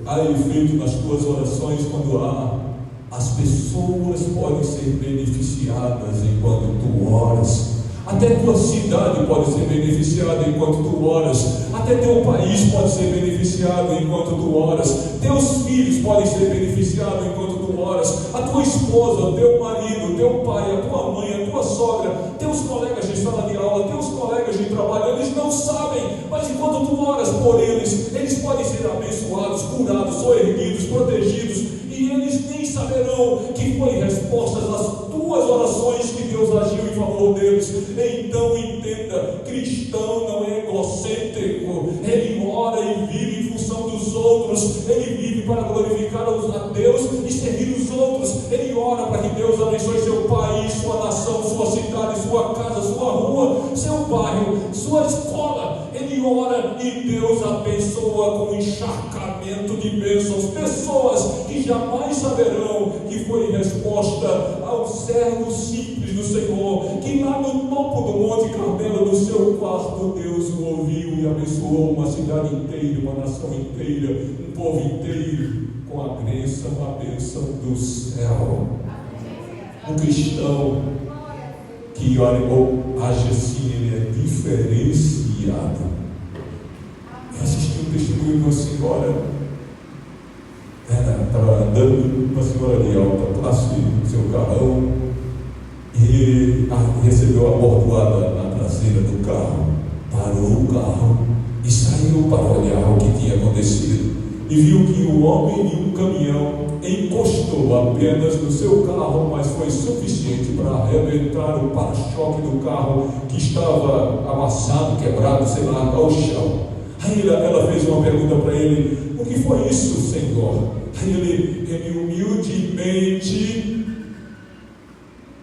há efeito nas tuas orações quando as pessoas podem ser beneficiadas enquanto tu oras. Até tua cidade pode ser beneficiada enquanto tu oras. Até teu país pode ser beneficiado enquanto tu oras. Teus filhos podem ser beneficiados enquanto tu oras. A tua esposa, teu marido, teu pai, a tua mãe, a tua sogra, teus colegas de sala de aula, teus colegas de trabalho, eles não sabem, mas enquanto tu oras por eles, eles podem ser abençoados, curados, soerguidos, protegidos, e eles nem saberão que foi resposta às tuas orações que Deus agiu em favor deles. Então entenda: cristão não é egocêntrico, ele ora e vive em função dos outros, ele vive para glorificar a Deus e servir os outros. Ele ora para que Deus abençoe seu país, sua nação, sua cidade, sua casa, sua rua, seu bairro, sua escola. Ele ora e Deus abençoa com encharcamento de bênçãos. Pessoas que jamais saberão que foi resposta ao servo simples do Senhor, que lá no topo do Monte Carmelo do seu quarto, Deus o ouviu e abençoou uma cidade inteira, uma nação inteira, um povo inteiro, com a bênção do céu. Um cristão que age assim, ele é diferenciado. Eu assisti um testemunho de uma senhora, estava andando, uma senhora de alta classe, no seu carrão, e recebeu a bordoada na traseira do carro, parou o carro e saiu para olhar o que tinha acontecido, e viu que o homem de um caminhão encostou apenas no seu carro, mas foi suficiente para arrebentar o para-choque do carro, que estava amassado, quebrado, sei lá, ao chão. Aí ela fez uma pergunta para ele: o que foi isso, Senhor? Aí ele humildemente,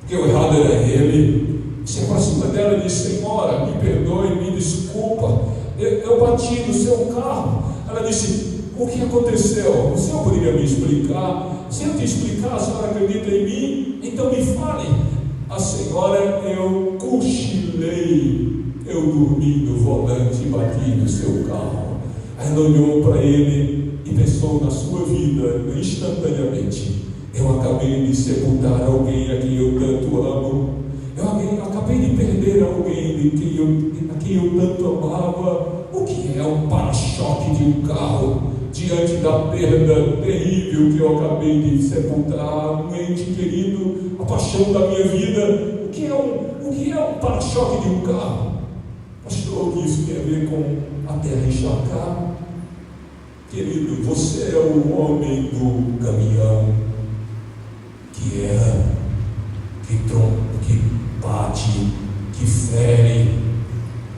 porque o errado era ele, se aproxima dela e diz: Senhora, me perdoe, me desculpa, eu bati no seu carro. Ela disse: o que aconteceu? O senhor poderia me explicar? Se eu te explicar, a senhora acredita em mim? Então me fale. A senhora, eu cochilei, eu dormi no volante e bati no seu carro. Aí ela olhou para ele e pensou na sua vida instantaneamente: eu acabei de sepultar alguém a quem eu tanto amo, eu acabei de perder alguém a quem eu tanto amava. O que é um para-choque de um carro diante da perda terrível que eu acabei de sepultar, um ente querido, a paixão da minha vida? O que é um para-choque de um carro? Pastor, o que isso tem a ver com a terra encharcar? Querido, você é o homem do caminhão que erra, que bate, que fere.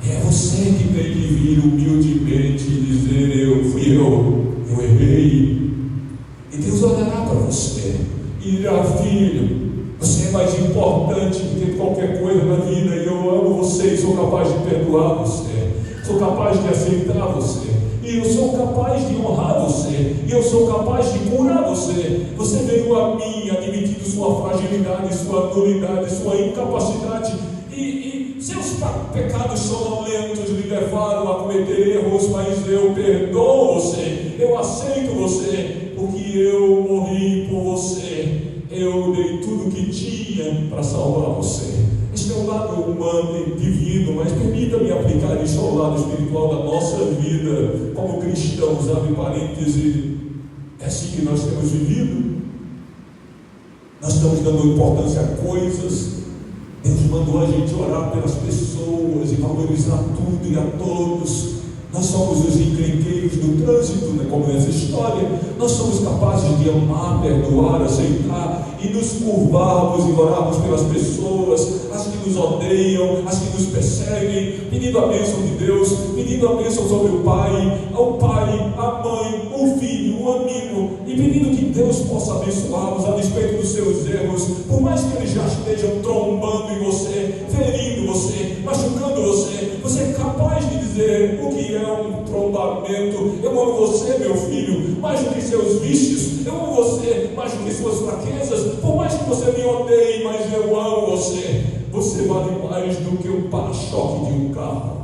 É você que tem que vir humildemente e dizer: fui eu errei. E Deus olhará para você e dirá: filho, você é mais importante do que qualquer coisa na vida, e eu amo você e sou capaz de perdoar você, sou capaz de aceitar você, e eu sou capaz de honrar você, e eu sou capaz de curar você. Você veio a mim admitindo sua fragilidade, sua nulidade, sua incapacidade, e seus pecados sonolentos lhe levaram a cometer erros, mas eu perdoo você, eu aceito você, porque eu morri por você, eu dei tudo o que tinha para salvar você. Este é o lado humano e divino, mas permita-me aplicar isso ao lado espiritual da nossa vida como cristãos. Abre parêntese, é assim que nós temos vivido? Nós estamos dando importância a coisas. Deus mandou a gente orar pelas pessoas e valorizar tudo e a todos. Nós somos os encrenqueiros do trânsito, né, como nessa história. Nós somos capazes de amar, perdoar, aceitar e nos curvarmos e orarmos pelas pessoas, as que nos odeiam, as que nos perseguem, pedindo a bênção de Deus, pedindo a bênção sobre o pai, a mãe, o filho, o amigo, e pedindo que Deus possa abençoá-los a despeito dos seus erros, por mais que eles já estejam trombando em você, ferindo você, machucando você. Você é capaz de dizer o que é um trombamento: eu amo você, meu filho, mais do que seus vícios, eu amo você mais do que suas fraquezas, por mais que você me odeie, mas eu amo você. Você vale mais do que o para-choque de um carro.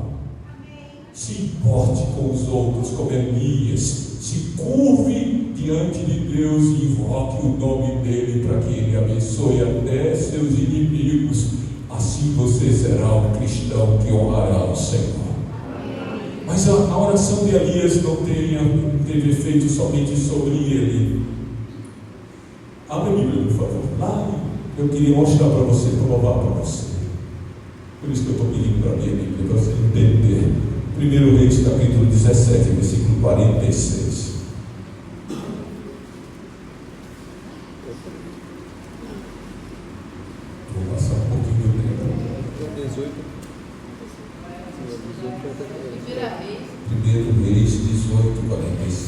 Se importe com os outros como Elias, se curve diante de Deus e invoque o nome dele para que ele abençoe até seus inimigos. Assim você será um cristão que honrará o Senhor. Mas a oração de Elias não teve efeito somente sobre ele. Abra a Bíblia, por favor. Lá eu queria mostrar para você, provar para você. Por isso que eu estou pedindo para abrir a Bíblia, para você entender. 1 Reis, capítulo 17, versículo 46. Vou passar um pouquinho do tempo. 18. 1 Reis 18, 46.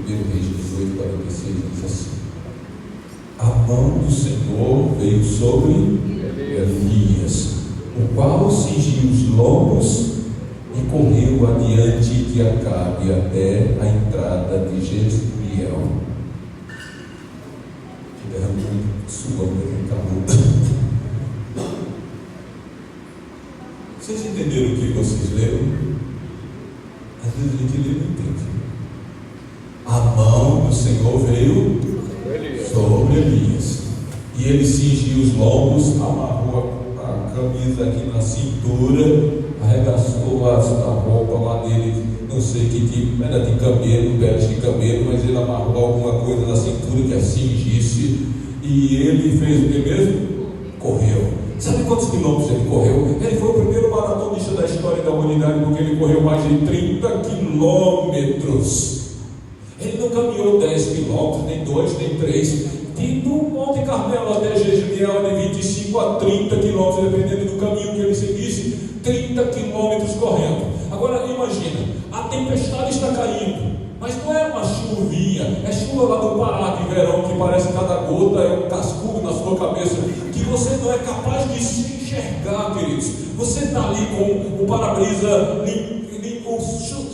1 Reis 18, 46 diz assim: a mão do Senhor veio sobre Elias, o qual cingiu os lombos e correu adiante de Acabe até a entrada de Jezreel. Que derramou suor, acabou. Vocês entenderam o que vocês leram? Às vezes a gente lê e não entende. A mão do Senhor veio sobre Elias, e ele cingiu os lombos, amarrou a camisa aqui na cintura, arregaçou a roupa lá dele, não sei que tipo, era de camelo, peles de camelo, mas ele amarrou alguma coisa na cintura que a cingisse, e ele fez o que mesmo? Correu. Sabe quantos quilômetros ele correu? Ele foi o primeiro maratonista da história da humanidade, porque ele correu mais de 30 quilômetros. Ele não caminhou 10 quilômetros, nem 2, nem 3. Do Monte Carmelo até Jezreel, de 25 a 30 quilômetros, dependendo do caminho que ele seguisse, 30 quilômetros correndo. Agora imagina, a tempestade está caindo, mas não é uma chuvinha, é chuva lá do Pará de verão, que parece que cada gota é um cascudo na sua cabeça, que você não é capaz de se enxergar, queridos. Você está ali com o para-brisa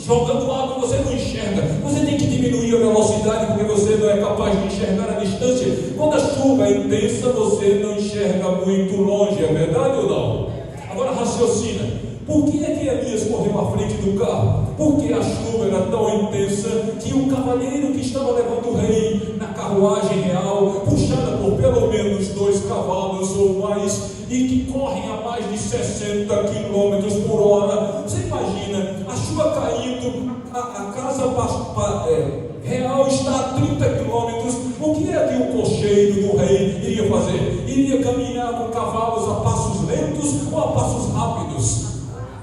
jogando água, você não enxerga. Você tem que diminuir a velocidade, porque você não é capaz de enxergar a distância. Quando a chuva é intensa, você não enxerga muito longe, é verdade ou não? Agora raciocina. Por que é que Elias correu à frente do carro? Porque a chuva era tão intensa que o cavaleiro que estava levando o rei na carruagem real, puxada por pelo menos 2 cavalos ou mais, e que correm a mais de 60 km por hora. Você imagina, a chuva caindo, a casa real está a 30 km. O que é que o cocheiro do rei iria fazer? Iria caminhar com cavalos a passos lentos ou a passos rápidos?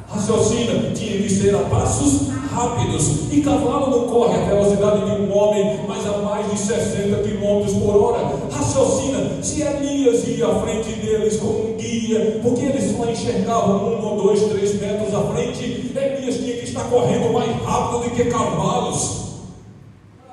Raciocina, tinha que ser a passos rápidos. E cavalo não corre a velocidade de um homem, mas a mais de 60 km por hora. Raciocina, se Elias ia à frente deles como um guia, porque eles só enxergavam 1 ou 2, 3 metros à frente, Elias tinha que estar correndo mais rápido do que cavalos.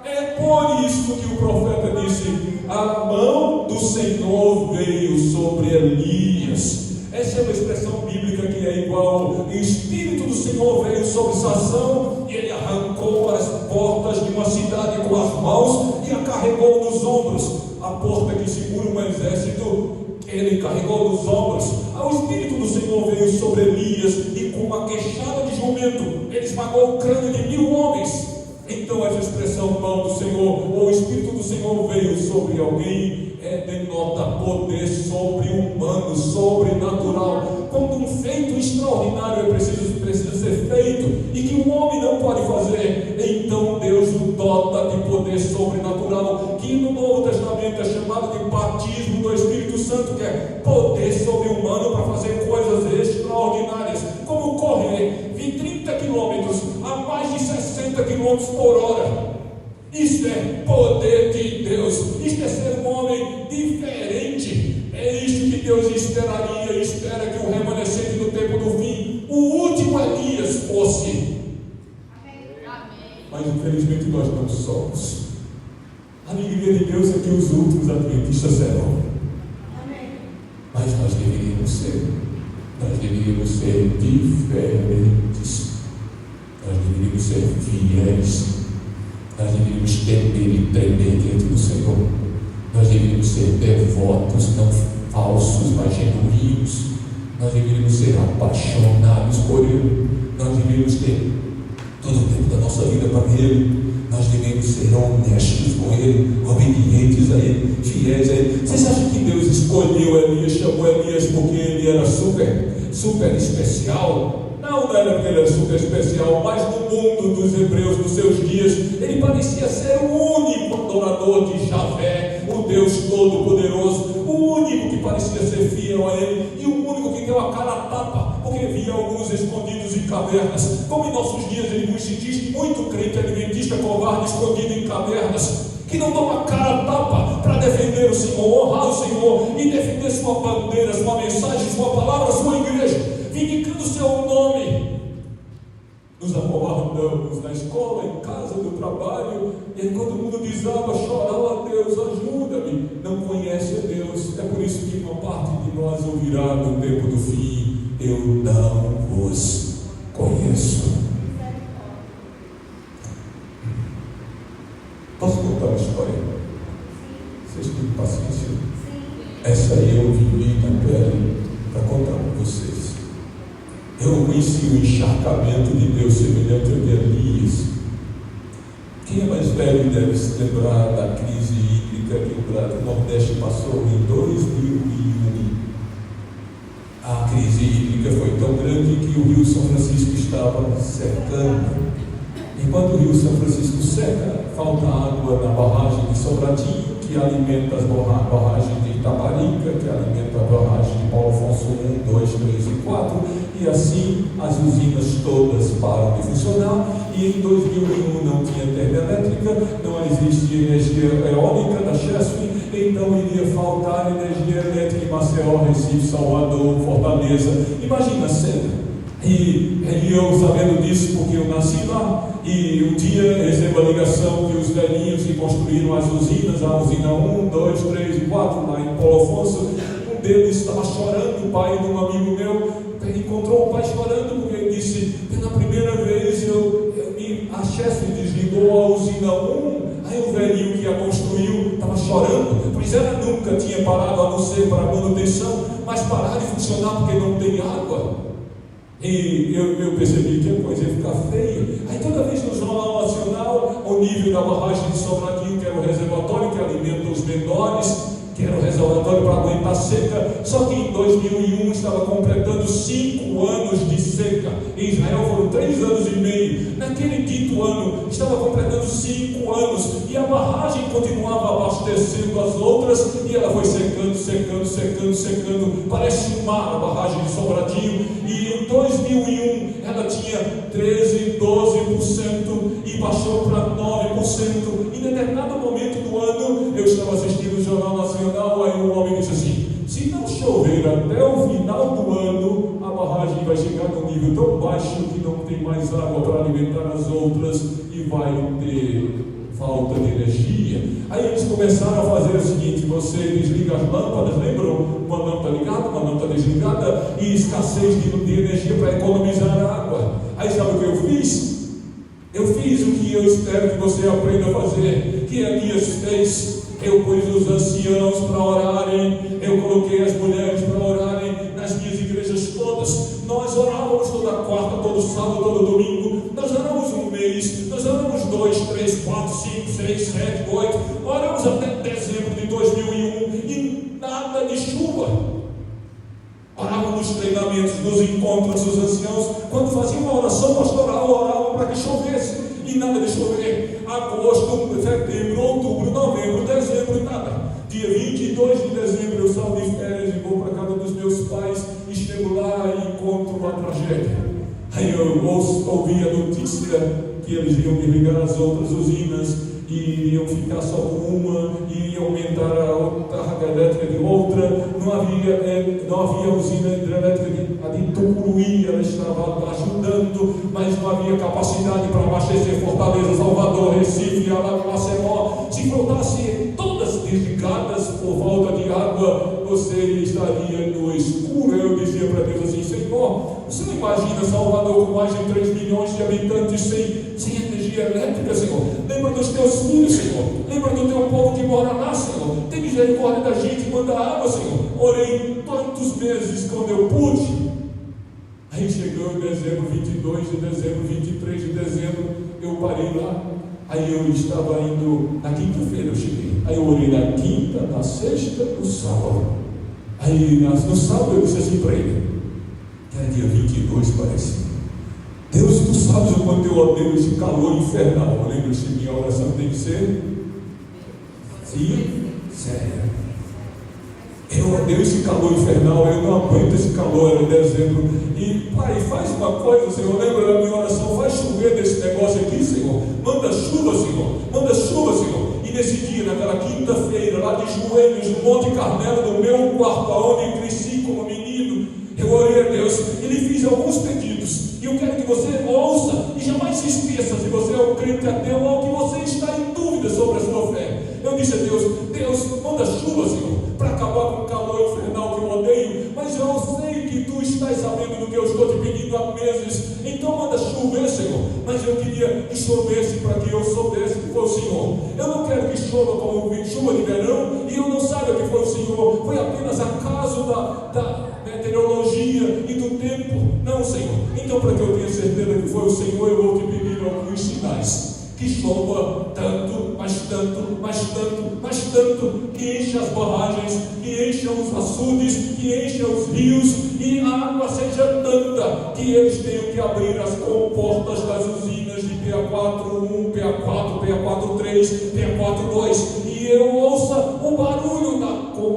É por isso que o profeta disse: a mão do Senhor veio sobre Elias. Essa é uma expressão bíblica que é igual: o Espírito do Senhor veio sobre Sansão, e ele arrancou as portas de uma cidade com as mãos e a carregou nos ombros. A porta que segura um exército, ele carregou nos ombros. O Espírito do Senhor veio sobre Elias, e com uma queixada de jumento ele esmagou o crânio de 1000 homens. Então essa expressão mão do Senhor, ou o Espírito do Senhor veio sobre alguém, denota poder sobre-humano, sobrenatural. Quando um feito extraordinário precisa ser feito e que um homem não pode fazer, então Deus o dota de poder sobrenatural, que no Novo Testamento é chamado de batismo do Espírito Santo, que é poder sobre-humano para fazer coisas extraordinárias, como correr de 30 quilômetros a mais de 60 quilômetros por hora. Isto é poder de Deus, isto é ser um homem diferente. É isto que Deus esperaria e espera que o remanescente do tempo do fim, o último Elias, fosse. Mas infelizmente nós não somos. A alegria de Deus é que os últimos adventistas serão. Mas nós deveríamos ser. Nós deveríamos ser diferentes. Nós deveríamos ser fiéis. Nós deveríamos temer e tremer diante do Senhor. Nós deveríamos ser devotos, não falsos, mas genuínos. Nós deveríamos ser apaixonados por Ele. Nós deveríamos ter todo o tempo da nossa vida para Ele. Nós devemos ser honestos com Ele, obedientes a Ele, fiéis a Ele. Vocês acham que Deus escolheu Elias, chamou Elias porque ele era super especial? Não era porque ele era super especial, mas no mundo dos hebreus dos seus dias, ele parecia ser o único adorador de Javé, o Deus Todo-Poderoso, o único que parecia ser fiel a Ele, e o único que deu a cara a tapa, porque via alguns escondidos em cavernas. Como em nossos dias existe muito crente adventista covarde escondido em cavernas, que não toma cara a tapa para defender o Senhor, honrar o Senhor e defender sua bandeira, sua mensagem, sua palavra, sua igreja, vindicando o seu nome. Nos acovardamos na escola, em casa, no trabalho, e aí quando o mundo desaba, chora: Deus, ajuda-me. Não conhece a Deus. É por isso que uma parte de nós ouvirá no tempo do fim: eu não vos conheço. Posso contar uma história? Vocês têm paciência? Essa aí eu vivi na pele para contar para vocês. Eu não conheci o encharcamento de Deus semelhante ao de Elias. Quem é mais velho deve se lembrar da crise hídrica que o Nordeste passou em 2001. A crise hídrica foi tão grande que o Rio São Francisco estava secando. E quando o Rio São Francisco seca, falta água na barragem de Sobradinho, que alimenta as barragens de Itaparica, que alimenta a barragem de Paulo Afonso 1, 2, 3 e 4, e assim as usinas todas param de funcionar. E em 2001 não tinha termoelétrica, não existia energia eólica da Chesf, então iria faltar energia elétrica em Maceió, Recife, Salvador, Fortaleza. Imagina a cena. E eu sabendo disso porque eu nasci lá, e um dia recebo a ligação que os velhinhos que construíram as usinas, a usina 1, 2, 3 e 4 lá em Paulo Afonso, um deles estava chorando, o pai de um amigo meu encontrou o pai chorando porque ele disse: pela primeira vez a Chesf desligou a usina 1. Aí o velhinho que a construiu estava chorando, pois ela nunca tinha parado a não ser para a manutenção, mas parar de funcionar porque não tem água. E eu percebi que a coisa ia ficar feia. Aí toda vez no Jornal Nacional, o nível da barragem de Sobradinho, que era o reservatório que alimenta os menores, que era o reservatório para aguentar seca, só que em 2001 estava completando 5 anos de seca. Em Israel foram 3 anos e meio. Naquele quinto ano estava completando 5 anos e a barragem continuava abastecendo as outras e ela foi secando, secando, secando, secando. Parece um mar a barragem de Sobradinho. E em 2001 ela tinha 13, 12% e baixou para 9%. Em determinado momento do ano eu estava assistindo o Jornal Nacional, aí um homem disse assim: se não chover até o final do ano, a barragem vai chegar num nível tão baixo que não tem mais água para alimentar as outras e vai ter falta de energia. Aí eles começaram a fazer o seguinte: você desliga as lâmpadas, lembram? Uma lâmpada ligada, uma lâmpada desligada, e escassez de energia para economizar água. Aí sabe o que eu fiz? Eu fiz o que eu espero que você aprenda a fazer, que Elias fez. Eu pus os anciãos para orarem, eu coloquei as mulheres para orarem nas minhas igrejas todas. Nós orávamos toda quarta, todo sábado, todo domingo. Nós oramos um mês, nós oramos 2, 3, 4, 5, 6, 7, 8. Oramos até dezembro de 2001 e nada de chuva. Orávamos nos treinamentos, nos encontros dos anciãos. Quando faziam uma oração pastoral, oravam para que chovesse e nada de chover. Agosto, setembro, outubro, novembro, dezembro, nada. Dia 22 de dezembro eu saio de férias e vou para a casa dos meus pais e chego lá e encontro uma tragédia. Aí eu ouvi a notícia que eles iam desligar as outras usinas e iam ficar só com uma e iam aumentar a carga elétrica de outra. Não havia usina hidrelétrica de Tucuruí, ela estava ajudando, mas não havia capacidade para abastecer Fortaleza, Salvador, Recife, Maceió. Se faltasse todas desligadas por falta de água, você estaria no escuro. Eu dizia para Deus assim: Senhor, você não imagina Salvador com mais de 3 milhões de habitantes sem energia elétrica, Senhor? Lembra dos teus filhos, Senhor. Lembra do teu povo que mora lá, Senhor. Tem misericórdia da gente, manda água, Senhor. Orei tantos meses quando eu pude. Aí chegou em dezembro 22, de dezembro 23 de dezembro, eu parei lá. Aí eu estava indo, na quinta-feira eu cheguei. Aí eu orei na quinta, na sexta, no sábado. Aí no sábado eu disse assim para ele, que era dia 22, parece: Deus, tu sabes o quanto eu odeio esse calor infernal. Lembra-se, minha oração tem que ser séria. Eu odeio esse calor infernal, eu não aguento esse calor. Era em dezembro. E pai, faz uma coisa, Senhor. Lembra da minha oração? Faz chover desse negócio aqui, Senhor. Manda chuva, Senhor. Manda chuva, Senhor. E nesse dia, naquela quinta-feira, lá de joelhos, no Monte Carmelo, no meu quarto, onde cresci como menino, eu orei a Deus e lhe fiz alguns pedidos. E eu quero que você ouça e jamais se esqueça, se você é um crente ateu ou que você está em dúvida sobre a sua fé. Eu disse a Deus: Deus, manda chuva, Senhor, para acabar com o calor infernal que eu odeio. Mas eu sei que tu estás sabendo do que eu estou te pedindo há meses. Então manda chover, Senhor. Mas eu queria que chovesse para que eu soubesse que foi o Senhor. Eu não quero que chova como chuva de verão e eu não saiba que foi o Senhor. Foi apenas acaso da meteorologia e do tempo. Não, Senhor. Então, para que eu tenha certeza que foi o Senhor, eu vou te pedir alguns sinais. Que chova tanto, mas tanto, mas tanto, mas tanto, que enche as barragens, que encha os açudes, que encha os rios, e a água seja tanta que eles tenham que abrir as comportas das usinas de PA41, PA4, PA43, PA42, e eu ouça o barulho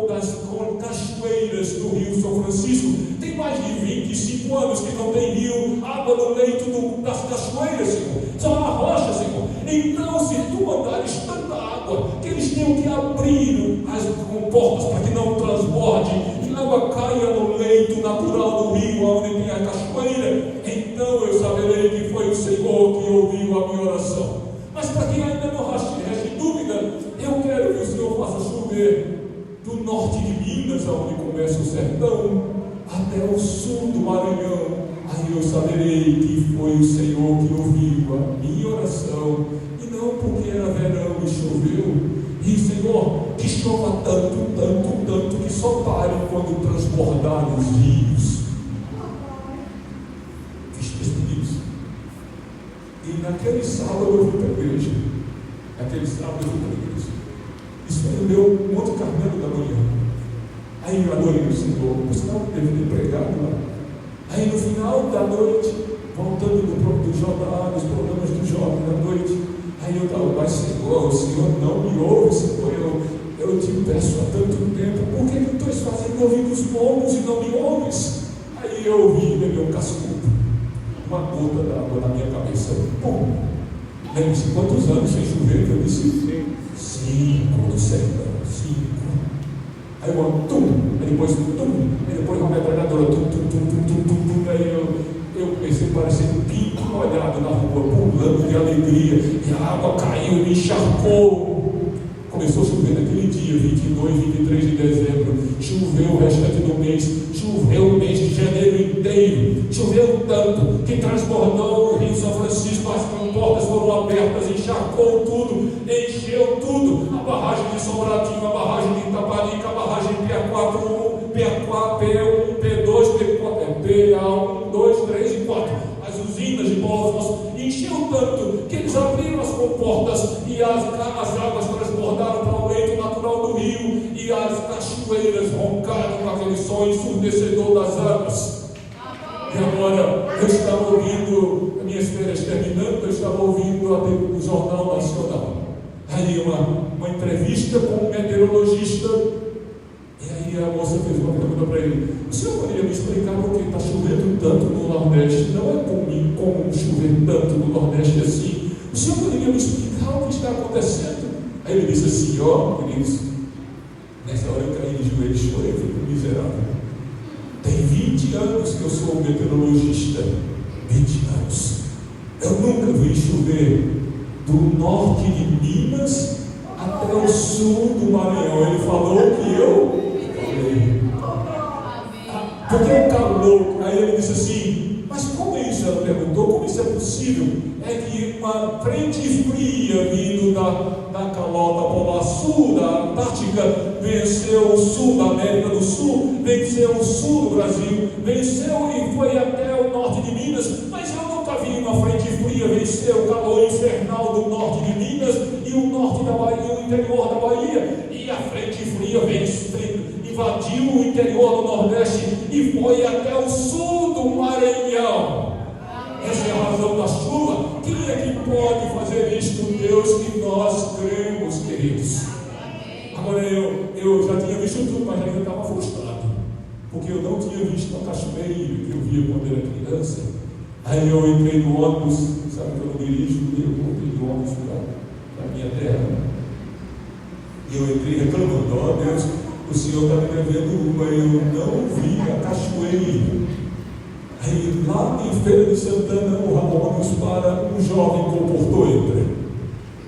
das cachoeiras do Rio São Francisco. Tem mais de 25 anos que não tem rio, água no leito das cachoeiras, Senhor. Só uma rocha, Senhor. Então, se tu mandares tanta água, que eles tenham que abrir as comportas para que não transborde, que a água caia no leito natural do rio, onde tem a cachoeira, então eu saberei que foi o Senhor que ouviu a minha oração. Mas para quem ainda não reste dúvida, eu quero que o Senhor faça chover do norte de Minas, onde começa o sertão, até o sul do Maranhão. Aí eu saberei que foi o Senhor que ouviu a minha oração, e não porque era verão e choveu. E Senhor, que chova tanto, tanto, tanto, que só pare quando transbordar os rios. Fiz pedidos. E naquele sábado eu fui para a igreja. Isso foi no meu Monte Carmelo da manhã. Aí eu adorei o Senhor, por sinal que deve ter pregado lá. Aí no final da noite, voltando do jornal, dos programas do jovem da noite, aí eu estava, mas Senhor, o Senhor não me ouve, Senhor, eu te peço há tanto tempo, por que tu estás fazendo ouvidos bons e não me ouves? Aí eu ouvi, beber um cascudo, uma gota d'água na minha cabeça, pum! Lembre-se, quantos anos sem chover? Eu disse, 5 no sertão, 5. Aí eu tum, aí depois tum, aí depois uma metralhadora, tum, aí eu pensei parecendo um pinto molhado na rua, pulando de alegria, e a água caiu, me encharcou. Começou a chover naquele dia, 22, 23 de dezembro, choveu o restante do mês, choveu o mês de janeiro inteiro, choveu tanto que transbordou o Rio São Francisco, as comportas foram abertas, encharcou tudo, encheu tudo, a barragem de Sobradinho, a barragem de Itaparica, a barragem PA41, PA4, P1, P2, PA1, 2, 3 e 4, as usinas de Paulo Afonso, encheu tanto que eles abriram as comportas e as águas transbordaram para o leito natural do rio, e as cachoeiras roncaram com aquele som ensurdecedor das águas. E agora eu estava ouvindo, as minhas férias terminando, eu estava ouvindo o Jornal Nacional. Aí uma entrevista com um meteorologista, e aí a moça fez uma pergunta para ele: o senhor poderia me explicar por que está chovendo tanto no Nordeste? Não é comum chover tanto no Nordeste assim. O senhor poderia me explicar o que está acontecendo? Aí ele disse assim: ó, queridos, nessa hora eu caí de joelhos, chorei, fico miserável. Tem 20 anos que eu sou meteorologista, 20 anos. Eu nunca vi chover do norte de Minas até o sul do Maranhão. Ele falou que eu falei. Porque o calor, aí ele disse assim, mas como isso? Ela perguntou, como isso é possível? É que uma frente fria vindo da calota polar sul, da Antártica, venceu o sul da América do Sul, venceu o sul do Brasil, venceu e foi até o norte de Minas, mas eu nunca vi uma frente fria vencer o calor infernal do norte de Minas e o norte da Bahia, o interior da Bahia, e a frente fria invadiu o interior do Nordeste e foi até o sul do Maranhão. Essa é a razão da chuva. Quem é que pode fazer isto? Deus, que nós cremos, queridos. Agora eu já tinha visto tudo, mas ainda estava frustrado, porque eu não tinha visto a cachoeira que eu via quando era criança. Aí eu entrei no ônibus, sabe que eu não dirijo, eu entrei no ônibus para a minha terra, e eu entrei reclamando: ó Deus, o Senhor está me devendo uma, eu não vi a cachoeira. Aí lá em Feira de Santana, o ônibus para, um jovem comportou entra.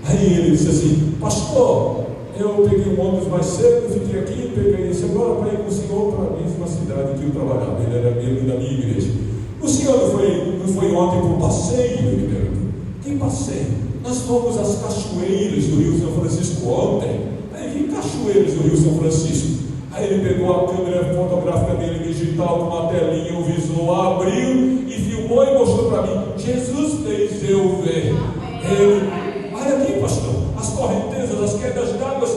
Aí ele disse assim: pastor, eu peguei um ônibus mais cedo, fiquei aqui, peguei esse agora para ir com o senhor para a mesma cidade que eu trabalhava. Ele era membro da minha igreja. O senhor não foi ontem para um passeio, Ribeirão? Que passeio? Nós fomos às cachoeiras do Rio São Francisco ontem. Aí vi cachoeiras do Rio São Francisco. Aí ele pegou a câmera fotográfica dele digital com uma telinha, o visor, abriu e filmou foi e mostrou para mim. Jesus fez eu ver. Olha aqui, pastor, as correntezas, as quedas d'água,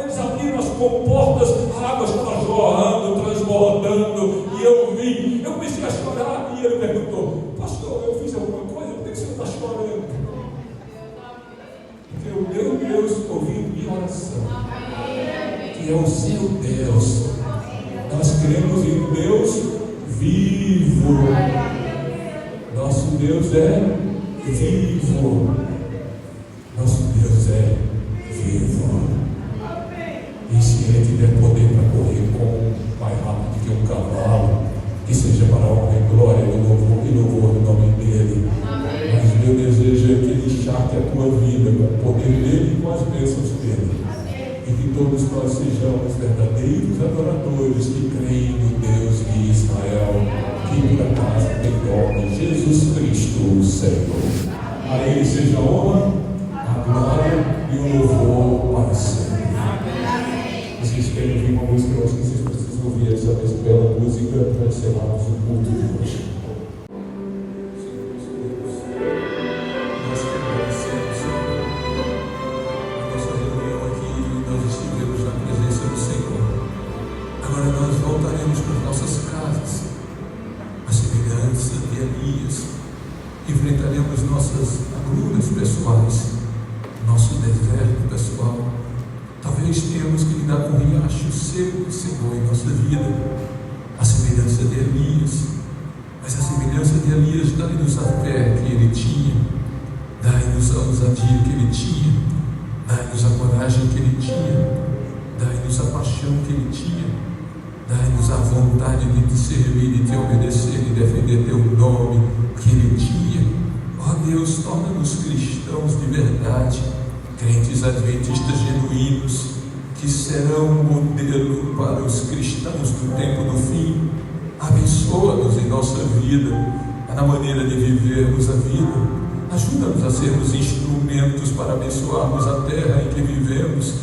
eles abriram as comportas, a água estava jorrando, transbordando, e eu vi. Eu comecei a chorar, e ele perguntou: pastor, eu fiz alguma coisa? Por que você está chorando? Porque o meu Deus ouviu minha oração, que é o seu Deus. Nós cremos em Deus vivo. Nosso Deus é vivo. Nosso Deus é vivo. E se Ele tiver poder para correr mais rápido que um cavalo, que seja para a honra e glória e louvor do nome dEle. Mas meu desejo é que Ele encharque a tua vida com o poder dEle e com as bênçãos dEle. E que todos nós sejamos verdadeiros adoradores que creem no Deus de Israel, que por acaso tem nome, Jesus Cristo, o Senhor. A Ele seja a honra, a glória e o louvor para sempre. Vocês querem ouvir uma música? Eu acho que vocês precisam ouvir essa bela música para encerrarmos o culto de hoje. Enfrentaremos nossas agruras pessoais, nosso deserto pessoal. Talvez tenhamos que lidar com o riacho seco do Senhor em nossa vida, a semelhança de Elias. Mas a semelhança de Elias, dai-nos a fé que ele tinha, dai-nos a ousadia que ele tinha, dai-nos a coragem que ele tinha, dai-nos a paixão que ele tinha, dai-nos a vontade de te servir, de te obedecer, de defender teu nome que ele tinha. Ó Deus, torna-nos cristãos de verdade, crentes adventistas genuínos, que serão um modelo para os cristãos do tempo do fim. Abençoa-nos em nossa vida, na maneira de vivermos a vida. Ajuda-nos a sermos instrumentos para abençoarmos a terra em que vivemos,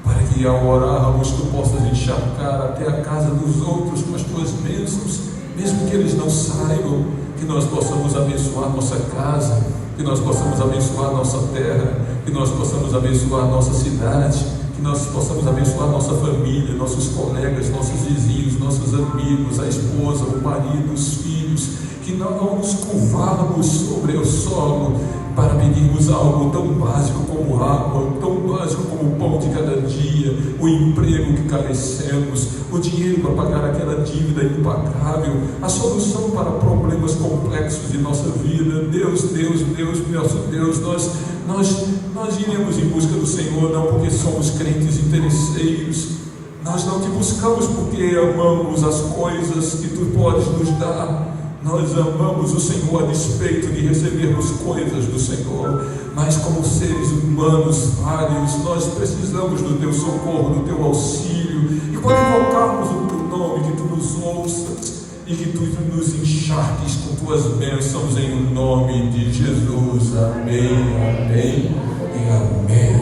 para que ao orarmos tu possas encharcar até a casa dos outros com as tuas bênçãos, mesmo que eles não saibam. Que nós possamos abençoar nossa casa, que nós possamos abençoar nossa terra, que nós possamos abençoar nossa cidade, que nós possamos abençoar nossa família, nossos colegas, nossos vizinhos, nossos amigos, a esposa, o marido, os filhos, que não nos curvarmos sobre o solo para pedirmos algo tão básico como água, tão básico como o pão de cada dia, o emprego que carecemos, o dinheiro para pagar aquela dívida impagável, a solução para problemas complexos de nossa vida. Deus, nosso Deus, nós iremos em busca do Senhor não porque somos crentes interesseiros, nós não te buscamos porque amamos as coisas que tu podes nos dar. Nós amamos o Senhor a despeito de recebermos coisas do Senhor, mas como seres humanos falhos, nós precisamos do teu socorro, do teu auxílio, e quando invocarmos o teu nome, que tu nos ouças e que tu nos encharques com tuas bênçãos em nome de Jesus. Amém, amém e amém.